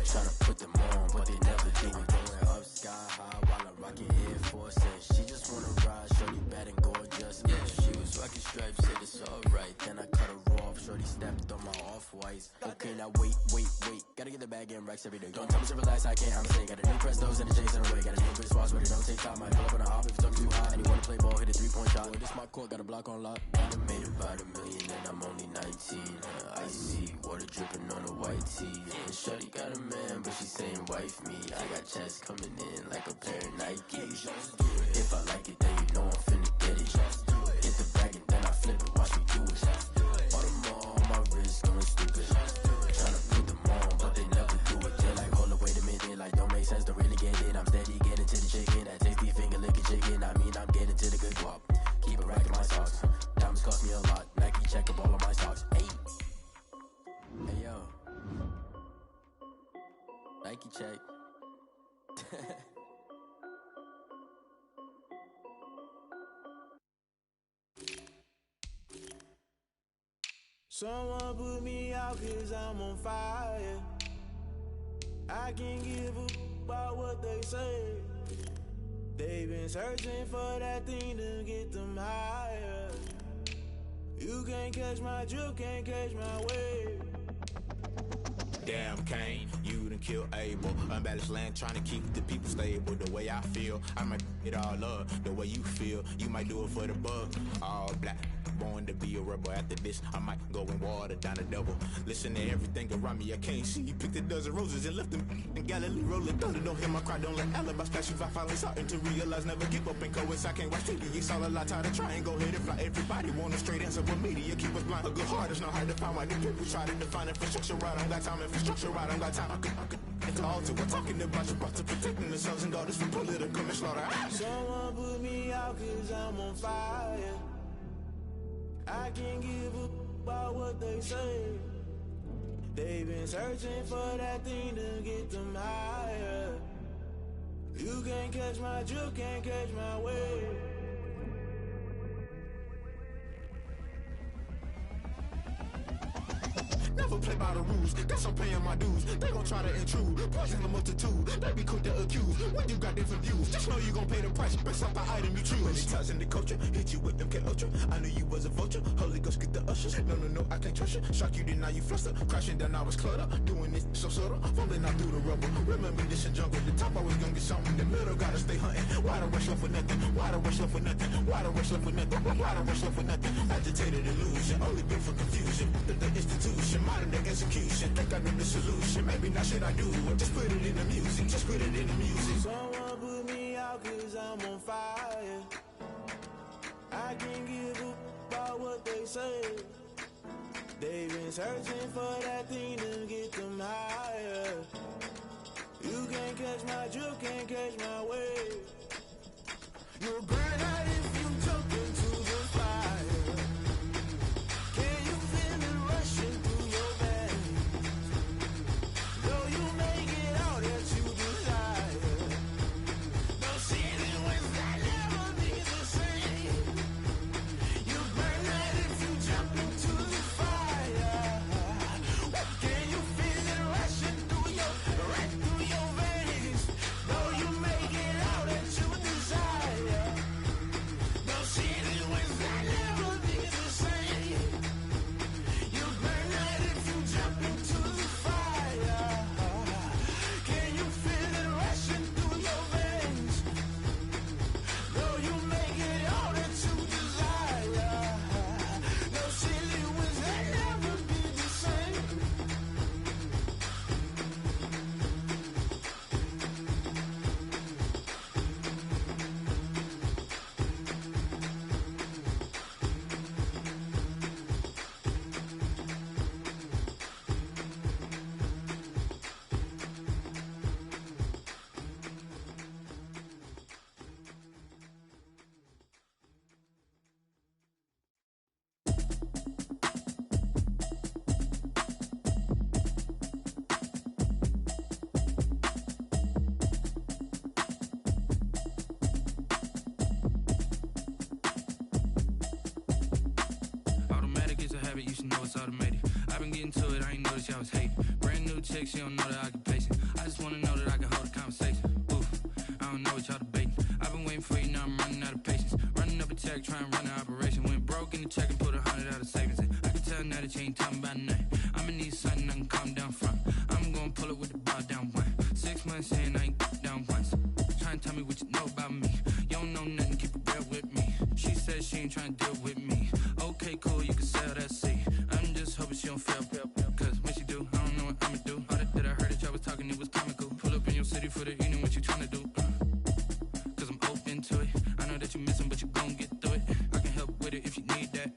Tryna put them on, but they never do it. Going up sky high while I'm rocking Air Force. And she just wanna ride, shorty bad and gorgeous. Yeah, she was rocking stripes, said it's alright. Then I cut her off, shorty stepped on my off-whites. Okay, now wait. Gotta get the bag and racks every day. Don't tell me to relax, I can't, I'm saying. Got a new Prestos and a Jason away. Got a new Chris Foss, but it don't take time. I pull up on a hop if it's too high. And you wanna play ball, hit a 3-point shot. This my court, got a block on lock. I done made about $1 million and I'm only 19. Icy water dripping on a white tee. And shorty got a man, but she saying wife me. I got checks coming in like a pair of Nikes. If I like it, then you know I'm finna get it. Get the bag and then I flip it, watch me do it. All them on my wrist going stupid. Tryna put them on, but they never do it. They're like, hold up, wait a minute, like don't make sense, don't really get it. I'm steady getting to the chicken, that tasty finger licking chicken. I mean, I'm getting to the good guap. Keep it racking my socks. Diamonds cost me a lot. Nike check up all of my stocks. Hey yo, Nike check. Someone put me out 'cause I'm on fire. I can't give a about what they say. They've been searching for that thing to get them higher. You can't catch my drift, can't catch my wave. Damn, Kane, you done killed Abel. Unbalanced land, trying to keep the people stable. The way I feel, I might it all up. The way you feel, you might do it for the buck. All black, born to be a rebel. After this, I might go and water down the double. Listen to everything around me, I can't see. He picked a dozen roses and left them in Galilee rolling thunder. Don't hear my cry, don't let alibis pass you. I finally starting to realize, never give up and coincide. Can't watch TV, it's all a lot. Tired of trying, go ahead and fly. Everybody want a straight answer, but media keep us blind. A good heart is not hard to find. Why the people try to define infrastructure right? I don't got time, infrastructure right, I don't got time. I could at the altar, we're talking about your brother protecting the sons and daughters from political manslaughter. Someone put me out cause I'm on fire. I can't give up about what they say. They've been searching for that thing to get them higher. You can't catch my drift, can't catch my wave. Never play by the rules, guess I'm paying my dues. They gon' try to intrude, poison the multitude. They be quick to accuse when you got different views. Just know you gon' pay the price based off the item you choose. Many times in the culture, hit you with them K Ultra. I knew you was a vulture, Holy Ghost get the ushers. No, I can't trust you. Shock you, then now you fluster. Crashing down, I was cluttered. Doing this so subtle, fumbling out through the rubble. Remember this in jungle, the top always gonna get something. The middle gotta stay hunting. Why the rush left for nothing? Why the rush left for nothing? Why the rush left for nothing? Why the rush left for nothing? Agitated illusion, only built for confusion. The institution, modern day execution. Think I know the solution. Maybe not shit I do. Just put it in the music. Just put it in the music. Someone put me out cause I'm on fire. I can't give up about what they say. They've been searching for that thing to get them higher. You can't catch my drift, can't catch my wave. You'll burn out if you jump into the fire. Can you feel it rushing through your veins? Though you make it all that you desire. No ceiling wins that never be the same. You burn out if you jump into the fire. Can you feel it rushing through your veins? Though you make it all that you desire. No ceiling wins that never be the same. You burn out if you jump into the fire. Can you feel it rushing through your veins? Though you make it all that you desire. No ceiling wins that never be the same. Automatic is a habit, you should know it's automated. I've been getting to it, I ain't noticed y'all was hating. Brand new chick, she don't know the occupation. I just wanna know that I can hold a conversation. Oof, I don't know what y'all debating. I've been waiting for you, now I'm running out of patience. Running up a check, trying to run an operation. Went broke in the check and put 100 out of savings in. I can tell now that you ain't talking about nothing. I'ma need something I can calm down from. I'm gonna pull it with the bar down one. 6 months saying I ain't down once. Trying to tell me what you know about me. You don't know nothing, keep it real with me. She said she ain't trying to deal with me. Okay, cool, you can sell that seat. I'm just hoping she don't fail. Cause when she do, I don't know what I'ma do. All that I heard that y'all was talking, it was comical. Pull up in your city for the evening, what you trying to do? Cause I'm open to it. I know that you missing, but you gon' get through it. I can help with it if you need that.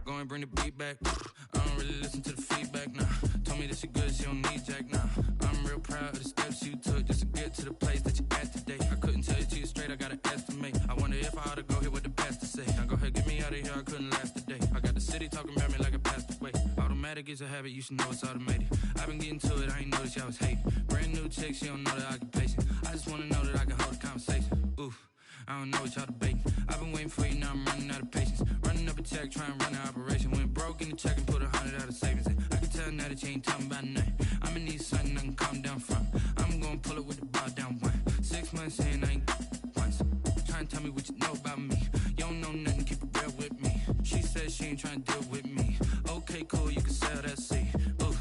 Go and bring the beat back. I don't really listen to the feedback, nah. Told me that she good, she don't need jack, nah. I'm real proud of the steps you took just to get to the place that you at today. I couldn't tell you to you straight, I gotta estimate. I wonder if I ought to go hear what the pastor say. Now go ahead, get me out of here, I couldn't last a day. I got the city talking about me like I passed away. Automatic is a habit, you should know it's automated. I've been getting to it, I ain't noticed y'all was hating. Brand new chick, she don't know the occupation. I just wanna know that I can hold a conversation. Oof, I don't know what y'all debating. I've been waiting for you, now I'm running out of patience. Running up a check, trying to run an operation. Went broke in the check and put 100 out of savings in. I can tell now that you ain't talking about nothing. I'ma need something I can calm down from. I'm gonna pull it with the bar down one. 6 months saying I ain't once. Trying to tell me what you know about me. You don't know nothing, keep it real with me. She said she ain't trying to deal with me. Okay, cool, you can sell that seat. Ooh,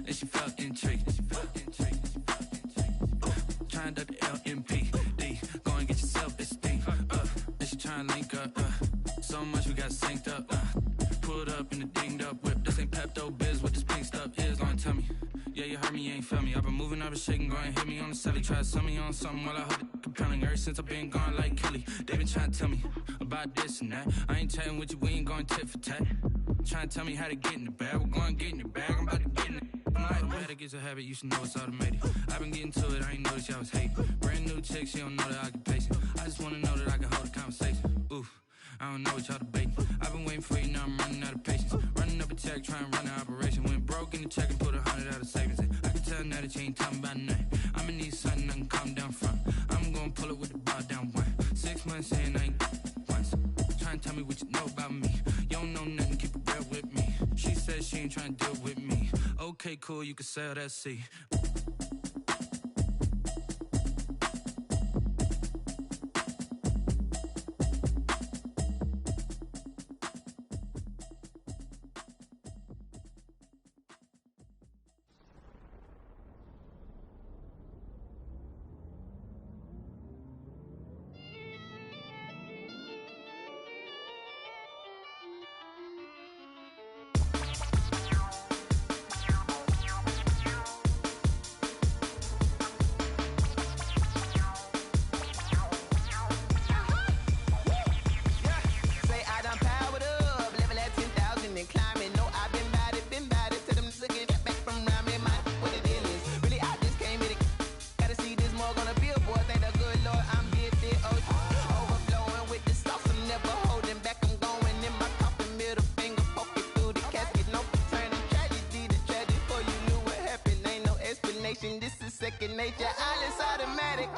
and she felt intrigued. Trying to LMPD. Go and get yourself esteem. And she trying to link up. so much we got synced up. Pulled up in the dinged up whip. This ain't Pepto-Biz, what this pink stuff is. Don't tell me. Yeah, you heard me, you ain't felt me. I've been moving, I've been shaking, go and hit me on the celly. Try to sell me on something while I hold it compelling. Ever since I've been gone like Kelly, they been trying to tell me about this and that. I ain't chatting with you, we ain't going tit for tat. Trying to tell me how to get in the bag. We're going to get in the bag, I'm about to get in it. Automatic is a habit, you should know it's automated. I've been getting to it, I ain't noticed y'all was hating. Brand new chick, she don't know the occupation. I just wanna know that I can hold a conversation. Oof, I don't know what y'all debating. I've been waiting for you, now I'm running out of patience. Running up a check, trying to run an operation. Went broke in the check and put 100 out of savings in. I can tell now that you ain't talking about nothing. I'ma need something I can calm down from. I'm gonna pull it with the bar down one. 6 months in, I ain't once. Trying to tell me what you know about me. You don't know nothing, keep it real with me. She said she ain't trying to deal with me. Okay, cool, you can sell that seat. Nature, all is automatic.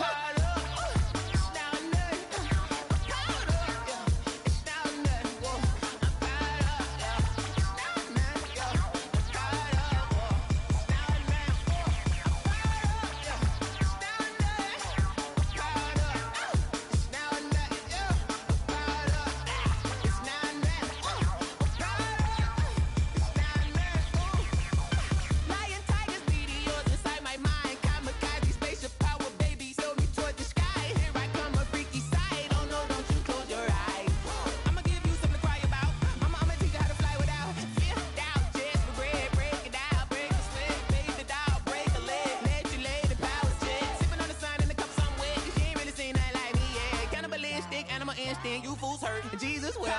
You fools hurt. Jesus will.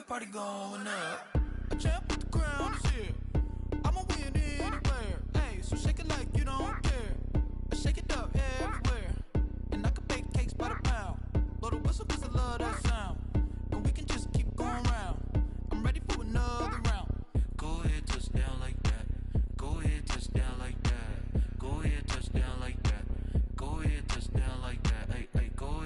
Party going up. A champ with the crown is here. I'ma win anywhere. Hey, so shake it like you don't care. I shake it up everywhere. And I can bake cakes by the pound. Blow the whistle cause I love that sound. And we can just keep going round. I'm ready for another round. Go ahead, touch down like that. Go ahead, touch down like that. Go ahead, touch down like that. Go ahead, touch down like that. Hey, hey, go ahead.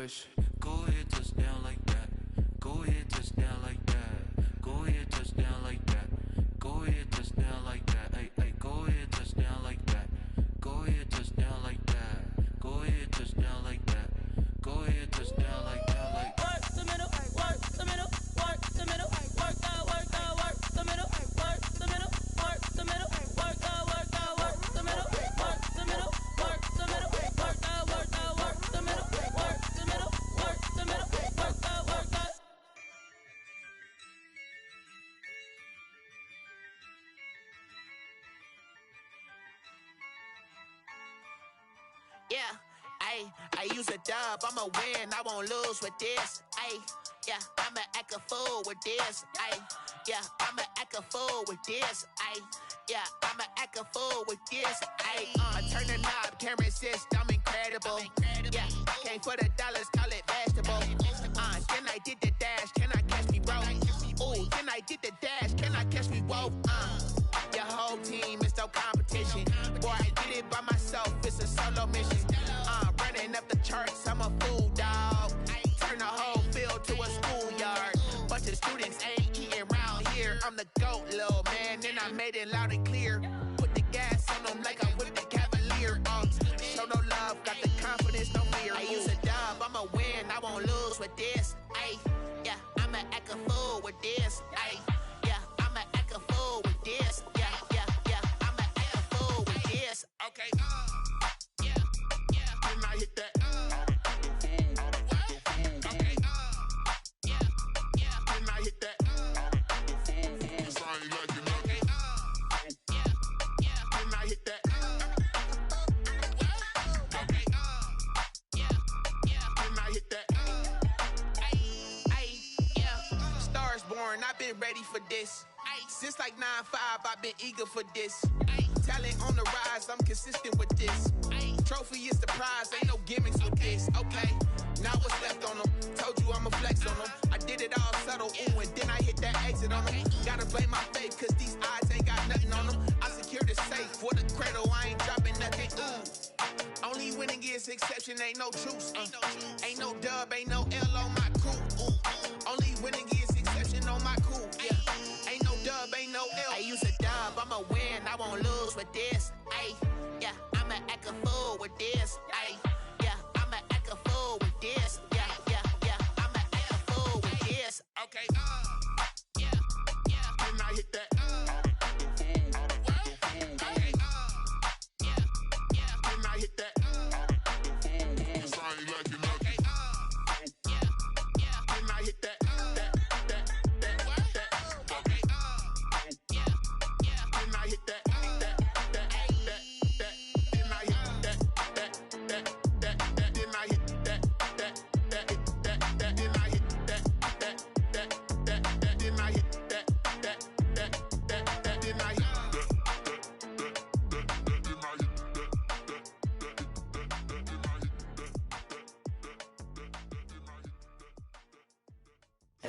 push. Go ahead, touchdown like that. Go ahead, touchdown like that. Go ahead, touchdown like that. Go ahead, touchdown like that. Hey, hey, go ahead, touchdown like that. Go ahead, touchdown like that. Go ahead, touchdown like that. Go ahead, touchdown like that. Like work the middle, work the middle, work the middle, work the middle, work the middle, work the middle, work the middle, work the middle, work the middle, work the middle, work the middle, work the middle, work the middle, work the middle, work the. Yeah, I use a dub, I'ma win, I won't lose with this. Yeah, I'ma act a fool with this. Yeah, I'ma act a fool with this. Yeah, I'ma act a fool with this. Turn the knob, camera assist, I'm incredible. Yeah, came for the dollars, call it vegetable. Then I did the dash, can I catch me, bro? Ooh, then I did the dash, can I catch me, whoa? Your whole team is no competition. Boy, I did it by myself, it's a solo mission. Running up the charts, I'm a fool, dog. Turn the whole field to a schoolyard. Bunch of students ain't eating round here. I'm the GOAT, little man, and I made it loud and clear. Put the gas on them like I whipped the Cavalier. Show no love, got the confidence, no fear. I use a dub, I'ma win, I won't lose with this. Yeah, I'ma act a fool with this. Yeah, I'ma act a fool with this. Yeah, I'ma act a fool with this. Okay, yeah, then I hit that. Okay, yeah, then I hit that. Cause I ain't like it. Okay, yeah, then I hit that. Okay, yeah, then I hit that. Yeah, Stars born, I've been ready for this. Since like 9-5, I've been eager for this. Talent on the rise, I'm consistent with this. Trophy is the prize, ain't no gimmicks with this. Okay, now what's left on them? Told you I'ma flex on them. I did it all subtle, ooh, and then I hit that exit on them. Gotta blame my faith, cause these odds ain't got nothing on them. I secure the safe for the cradle, I ain't dropping nothing, ooh. Only winning is exception, ain't no truce. Ain't no dub, ain't no L on my crew. Only winning is exception on my crew. Yeah, ain't no dub, ain't no L. I use a dub, I'ma win, I won't lose with this. Yeah, I'ma act a fool with this. Yeah, I'ma act a fool with this. Yeah, I'ma act a fool with this. Okay, yeah, then I hit that. Okay, yeah, then I hit that. Cause I ain't like it. Okay, yeah, then I hit that. Okay, yeah, then I hit that.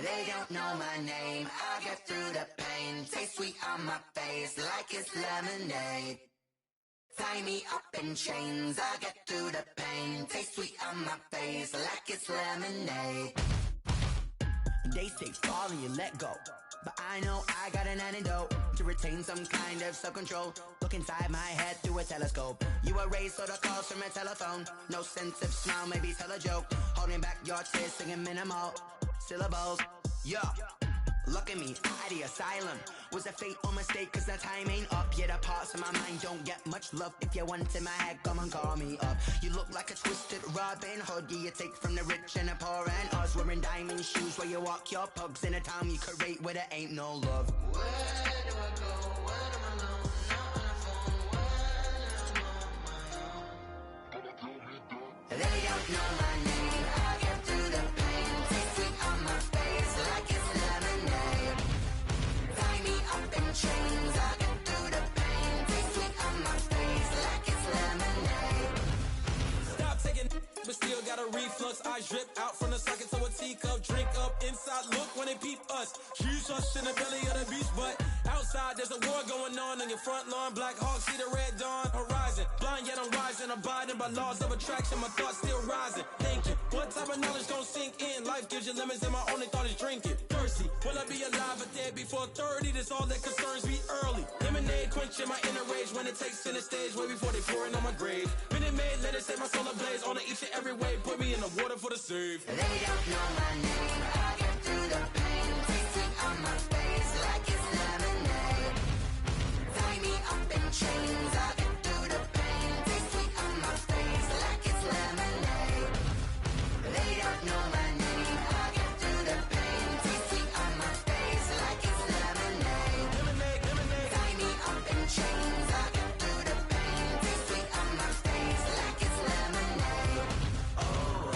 They don't know my name, I get through the pain. Taste sweet on my face like it's lemonade. Tie me up in chains, I get through the pain. Taste sweet on my face like it's lemonade. They say fall and you let go, but I know I got an antidote to retain some kind of self-control. Look inside my head through a telescope. You erase all the calls from a telephone. No sense of smile, maybe tell a joke. Holding back your tears, singing minimal syllables. Yeah, look at me, out the asylum. Was a fate or mistake, cause the time ain't up. Yet the parts of my mind don't get much love. If you want in my head, come and call me up. You look like a twisted Robin Hood. Yeah, you take from the rich and the poor and us. Wearing diamond shoes where you walk your pugs in a town you create where there ain't no love. Where do I go? When am I alone? Not on the phone. When I'm on my own. They don't know my name. I get through the pain. Taste sweet on my face like it's lemonade. Tie me up in chains. I get through the pain. Taste sweet on my face like it's lemonade. Stop taking, but still got a reflux. I drip out from the socket to a teacup. Drink up inside. Look when they peep us. Choose us in the belly of the beast, but outside there's a war going on your front lawn. Black Hawk see the red dawn horizon. Blind yet I'm rising, abiding by laws of attraction. My thoughts still rising. Thinking What type of knowledge gon' sink in? Life gives you lemons and my only thought is drinking. Thirsty, will I be alive or dead before 30? That's all that concerns me early. Lemonade quenching my inner rage when it takes center stage way before they pouring on my grave. Minute Maid, let it set my soul ablaze on each and every way. Put me in the water for the save. They don't know my name. I get through the pain. Tasting on my face like it's lemonade. Tie me up in chains. I get through the pain. Tasting on my face like it's lemonade. They don't know my name. I get through the pain. Tasting on my face like it's lemonade. Tie me up in chains. I get through the pain. Tasting on my face like it's lemonade. Oh.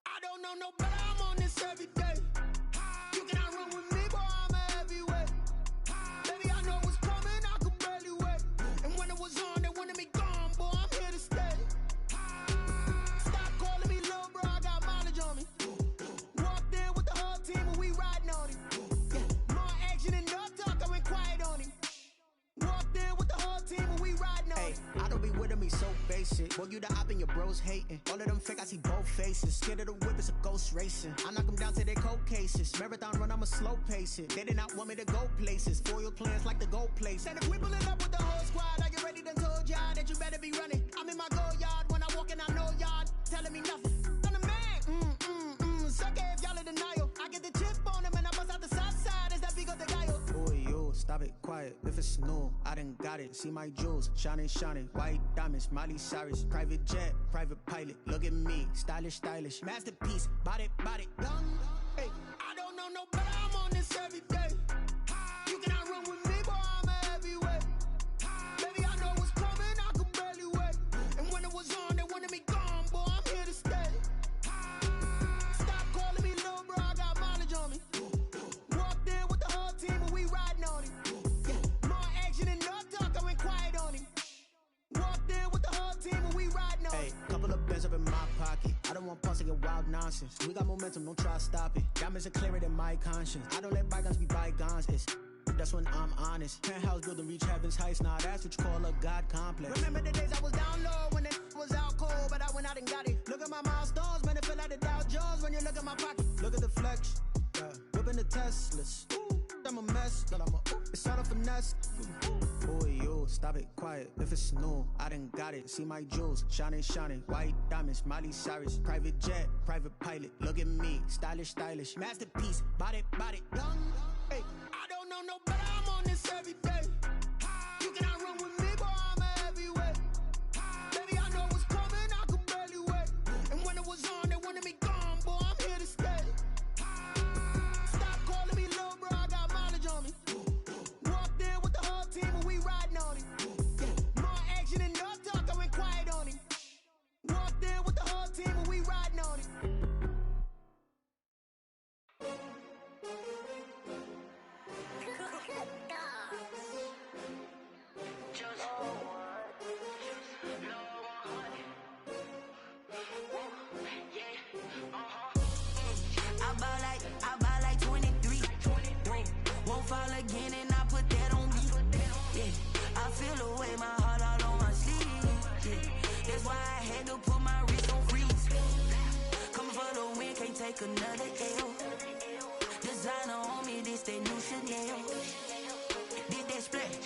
I don't know no better, I'm on this every day. You cannot run with me, boy, I'm a heavyweight. Baby, I know what's coming, I could barely wait. And when it was on, they wanted me gone, boy, I'm here to stay. Stop calling me little bro, I got mileage on me. Walked in with the whole team and we riding on him. Yeah, more action and no talk, I went quiet on him. Walked in with the whole team and we riding on him. I don't be with me so basic. Boy, you the op and your bros hating. All of them fake, I see both faces. Scared of the whip, it's a ghost racing. I knock them down to their cold cases. Marathon run, I'ma slow pace it. They did not want me to go places. Foil plans like the gold place. And if we pulling up with the whole squad, I get ready to told y'all that you better be running. I'm in my go yard when I walk in, I know y'all telling me nothing. I'm the man, suck it if y'all in denial. I get the chip on them and I bust out the south side. Is that big of the guy? Boy, yo, stop it, quiet. If it's new, I done got it. See my jewels, shining, shining. White diamonds, Miley Cyrus. Private jet, private pilot. Look at me, stylish, stylish. Masterpiece, body, done. Hey, I don't know no better, I'm on this every day. You cannot run with me, boy, I'm a heavyweight. Baby, I know what's coming, I could barely wait. And when it was on, they wanted me gone, boy, I'm here to stay. Stop calling me little bro, I got mileage on me. bands up in my pocket. I don't want pulse to get wild nonsense. We got momentum, don't try to stop it. Diamonds are clearer than my conscience. I don't let bygones be bygones. That's when I'm honest. Penthouse building reach heaven's heights. Nah, that's what you call a God complex. Remember the days I was down low when it was out cold, but I went out and got it. Look at my milestones, man, it feel like the Dow Jones when you look at my pocket. Look at the flex, whipping the Teslas. I'm a mess, but it's all a finesse. Boy, yo, stop it, quiet. If it's new, I done got it. See my jewels, shining, shining. White diamonds, Miley Cyrus. Private jet, private pilot. Look at me, stylish, stylish. Masterpiece, body, young. Hey, I don't know no better. I'm on this every day. You cannot run with me, boy. I'm a heavyweight. Baby, I know what's coming. I could barely wait. And when it was on, they wanted me gone, boy. I'm here to stay. Stop calling me little bro. I got mileage on me. Walked in with the whole team and we riding on it. More action and no talk. I went quiet on it. Walked in with the whole team and we riding on it. I buy like 23. Won't fall again and I put that on me. Yeah, I feel away my heart all on my sleeve. Yeah, that's why I had to put my wrist on freeze. Coming for the win, can't take another L. Designer on me, this that new Chanel. Did that splash,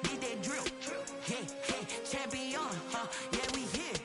did that drill. Yeah, champion, yeah, we here.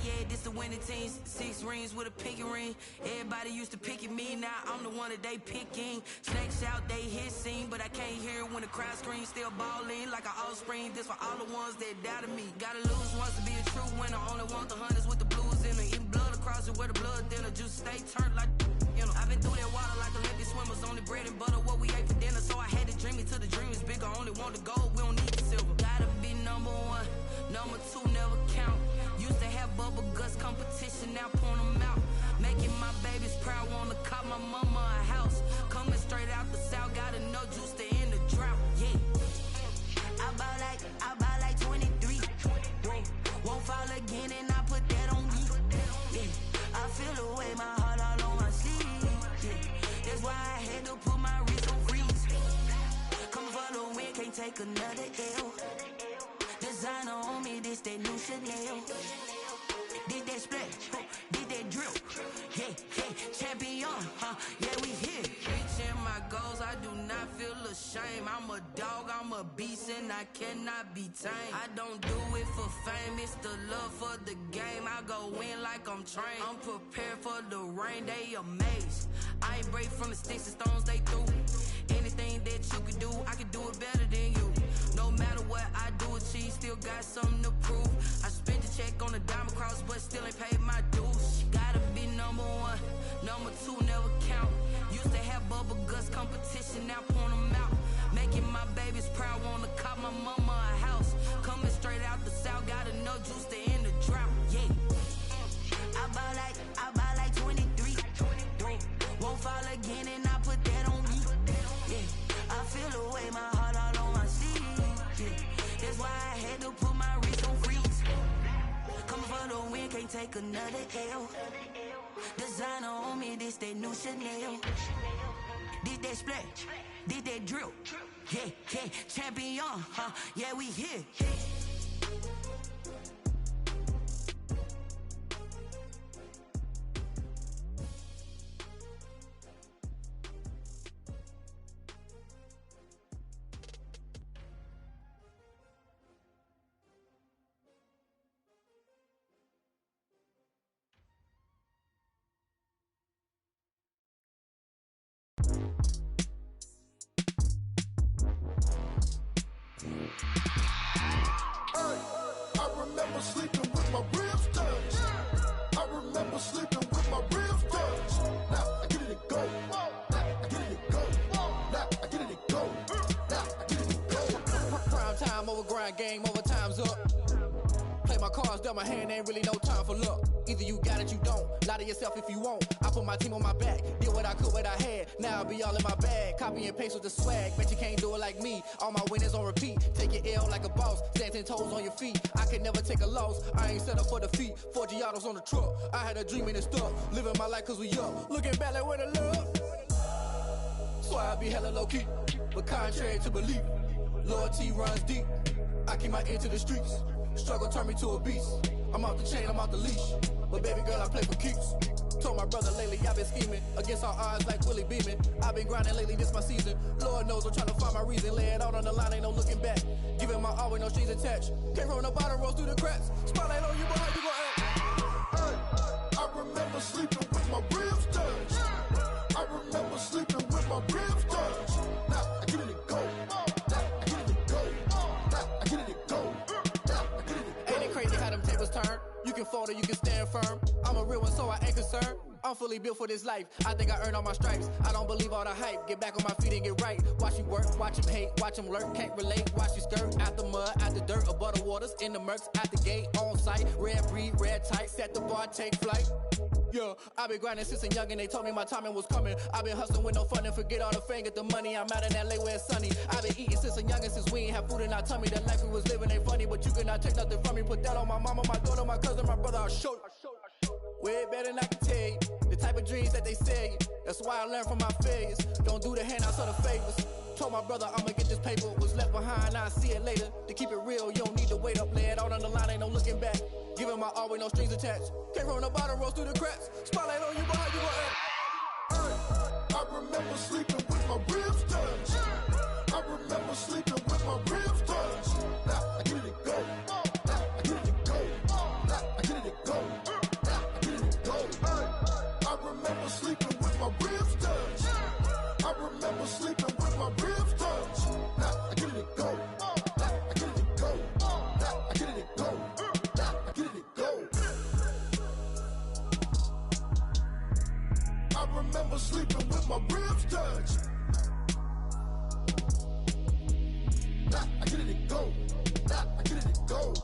Yeah, this the winning teams. 6 rings with a pinky ring. Everybody used to pick at me, now I'm the one that they picking. Snakes out, they hissing, but I can't hear when the crowd screams. Still balling like an offspring. This for all the ones that doubted me. Gotta lose once to be a true winner. Only want the hunters with the blues in it. Eating blood across it where the blood thinner. Juice stay turned like, you know. I've been through that water like Olympic swimmers. Only bread and butter, what we ate for dinner. So I had to dream it till the dream is bigger. Only want the gold, we don't need the silver. Gotta be number 1, number 2 never count. Used to have bubble guts competition, now point them out. Making my babies proud, wanna cop my mama a house. Coming straight out the south, gotta know juice to end the drought. Yeah, I buy like 23. Won't fall again and I put that on me. Yeah, I feel away my heart all on my sleeve. Yeah, that's why I had to put my wrist on freeze. Coming for the win, can't take another L. Designer on me, this that new Chanel. Did that splash, did that drill. Yeah, champion, yeah, we here. Reaching my goals, I do not feel ashamed. I'm a dog, I'm a beast, and I cannot be tamed. I don't do it for fame, it's the love for the game. I go in like I'm trained. I'm prepared for the rain, they amazed. I ain't break from the sticks and stones they threw. Anything that you can do, I can do it better than you. No matter what I do, achieve, still got something to prove. I spent the check on the diamond cross, but still ain't paid my dues. Gotta be number 1, number 2 never count. Used to have bubble guts competition, now point them out. Making my babies proud, wanna cop my mama a house. Coming straight out the south, gotta know juice to end the drought. Yeah, I buy like 23. Won't fall again and I put that on me. Yeah, I feel away my heart all on my sleeve. Yeah, that's why I had to put my wrist on freeze. Coming for the win, can't take another L. Designer on me, this that new Chanel. Did that splash, did that drill. Yeah, champion, yeah, we here. Sleeping with my ribs touched. I remember sleeping with my ribs touched. Now I get it to go. Now I get it to go. Now I get it to go. Now I get it to go. Prime time over grind game, over time's up. Play my cards dealt my hand, ain't really no time for luck. Either you got it, you don't. Lie to yourself if you won't. I put my team on my back. Did what I could, what I had. Now I be all in my bag. Copy and paste with the swag. Bet you can't do it like me. All my winners on repeat. Take your L like a boss. Stand 10 toes on your feet. I can never take a loss. I ain't set up for defeat. 4 Giottos on the truck. I had a dream and it stuck. Living my life cause we young. Looking back like where the love. So I be hella low key. But contrary to belief, loyalty runs deep. I keep my ear to the streets. Struggle turned me to a beast. I'm off the chain, I'm off the leash. But baby girl, I play for keeps. Told my brother lately, I've been scheming. Against all odds like Willie Beeman. I've been grinding lately, this my season. Lord knows I'm trying to find my reason. Lay it out on the line, ain't no looking back. Giving my all with no strings attached. Came from the bottom, rose through the cracks. Spotlight on you, boy, how you gon' act? Hey, I remember sleeping with my ribs touched. I remember sleeping with my ribs touched. Now I get it and go. Now I get it and go. Now I get it and go. Now I get it and go. Ain't it crazy how them tables turn? You can fold or you can stand firm. I'm a real one, so I ain't concerned. I'm fully built for this life. I think I earned all my stripes. I don't believe all the hype. Get back on my feet and get right. Watch you work, watch him hate, watch him lurk. Can't relate, watch you skirt. Out the mud, out the dirt, above the waters, in the murks, out the gate, on site. Red breed, red tight, set the bar, take flight. Yeah, I been grinding since a youngin', they told me my timing was coming. I been hustling with no fun and forget all the fame, get the money. I'm out in LA where it's sunny. I been eating since a youngin', since we ain't have food in our tummy. The life we was living ain't funny, but you cannot take nothing from me. Put that on my mama, my daughter, my cousin, my brother, I'll show you. Way better than I can tell you. The type of dreams that they sell you. That's why I learned from my failures. Don't do the handouts or the favors. Told my brother I'ma get this paper. Was left behind, I'll see it later. To keep it real, you don't need to wait up. Lay it out on the line, ain't no looking back. Giving my all with no strings attached. Came from the bottom, rose through the cracks. Spotlight on you, boy, how you gon' act? Hey, I remember sleeping with my ribs touched. I remember sleeping with my ribs touched. Now I get it and go. Now I get it and go. Now I get it and go. Now I get it and go. Hey, I remember sleeping with my ribs touched. I remember sleeping with my ribs touched. Now I get it and go. Now I get it and go. Now I get it and go. Now I get it and go. I remember sleeping with my ribs touched. Now I get it and go. Now I get it and go.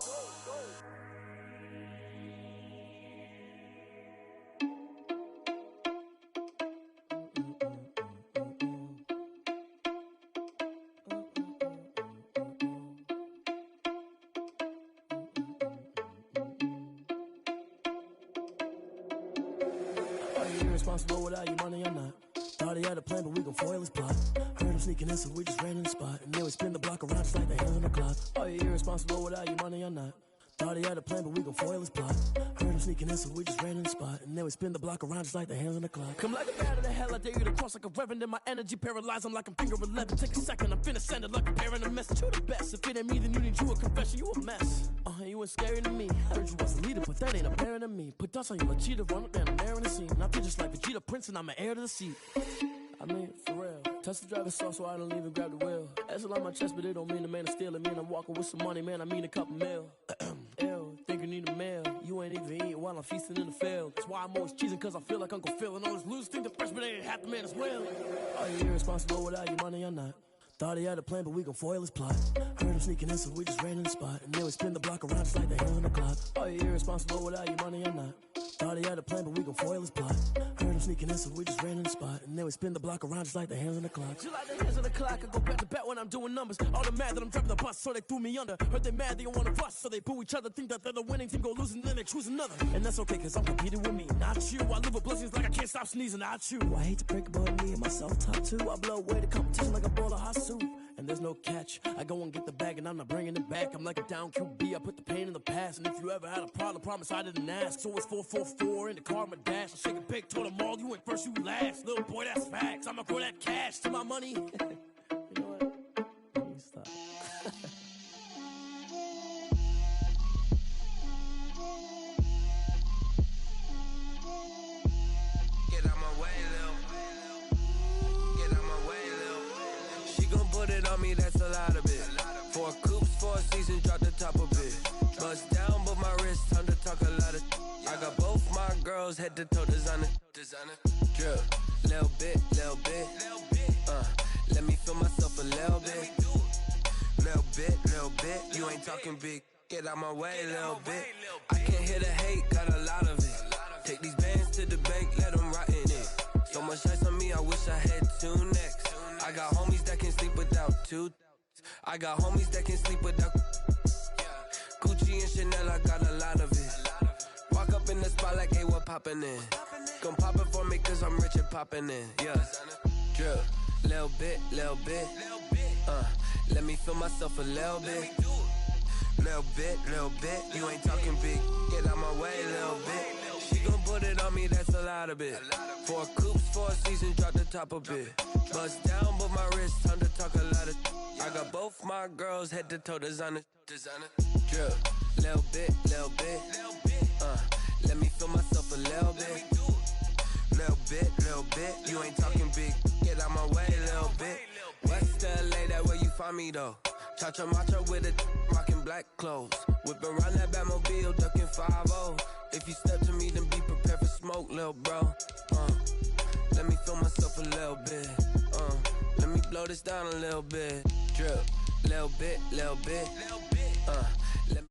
Are you irresponsible without your money or not? Thought he had a plan, but we gon' foil his plot. Heard him sneaking in, so we just ran in the spot. And then we spin the block around just like the hands on the clock. Are you irresponsible without your money or not? Thought he had a plan, but we gon' foil his plot. Heard him sneaking in, so we just ran in the spot. And then we spin the block around just like the hands on the clock. Come like a bat of the hell, I dare you to cross like a reverend. In my energy paralyzed, I'm like I'm finger 11. Take a second, I'm finna send it like a parent a message. You the best, if it ain't me, then you need you a confession. You a mess. You ain't scary to me. Heard you was a leader, but that ain't apparent to me. Put dust on you, a cheetah, run up down the air in the scene. I feel just like Vegeta Prince, and I'm an heir to the seat. I mean, for real. Touch the driver's soft so I don't even grab the wheel. That's on my chest, but it don't mean the man is stealing. Mean I'm walking with some money, man, I mean a couple mil. Ew, think you need a meal. You ain't even eating while I'm feasting in the field. That's why I'm always cheesing, cause I feel like Uncle Phil. And all this loose think the freshman ain't half the man as well. Are you irresponsible without your money or not? Thought he had a plan, but we gon' foil his plot. Heard him sneaking in, so we just ran in the spot. And then we spin the block around just like the hands on the clock. Are you irresponsible without your money or not? Thought he had a plan, but we gon' foil his plot. Heard him sneaking in, so we just ran in the spot. And then we spin the block around just like the hands on the clock. Just like the hands on the clock, I go back to back when I'm doing numbers. All the mad that I'm driving the bus, so they threw me under. Heard they mad, they don't wanna bust, so they boo each other. Think that they're the winning team, go losing, then they choose another. And that's okay, cause I'm competing with me, not you. I live with blessings like I can't stop sneezing, not you. I hate to break about me and my self-talk too. I blow away the competition like a bowl of hot soup. And there's no catch. I go and get the bag and I'm not bringing it back. I'm like a down QB, I put the pain in the past. And if you ever had a problem, promise I didn't ask. So it's 444 in the car, my dash. I shake a big, told them all, you went first, you last. Little boy, that's facts. I'ma grow that cash to my money. You know what? Let me stop. Get out my way, Lil. Get out my way, Lil. She gon' put it on me, that's a lot of it. 4 coops, 4 seasons, drop the top of it. Bust down, but my wrist, time to talk a lot of. I got both my girls, head to toe designer. Drip, little bit, little bit. Let me feel myself a little bit. Little bit, you ain't talking big. get out my way, little bit. I can't hear the hate, got a lot of it. Take these bands to the bank, let them rot in it. So much ice on me, I wish I had two necks. I got homies that can sleep without two. I got homies that can sleep without Gucci and Chanel, I got a lot of it. Walk up in the spot like, hey, what poppin' in? Gon' pop it for me cause I'm rich and poppin' in, yeah. Drip, little bit, let me feel myself a little bit. Little bit, you ain't talking big, get out my way, little bit. She gon' put it on me, that's a lot of it. 4 coops, 4 seasons, drop the top a bit. Bust down, but my wrist, time to talk a lot of. I got both my girls, head to toe designer. Drip, little bit, let me feel myself a little bit. Little bit, you ain't talking big, get out my way, little bit. West LA, that where you find me though. Cha-cha macha with a rockin' black clothes. Whip around that Batmobile, ducking 5-0. If you step to me, then be prepared for smoke, lil' bro. Let me feel myself a little bit. Let me blow this down a little bit. Drip, little bit. Let me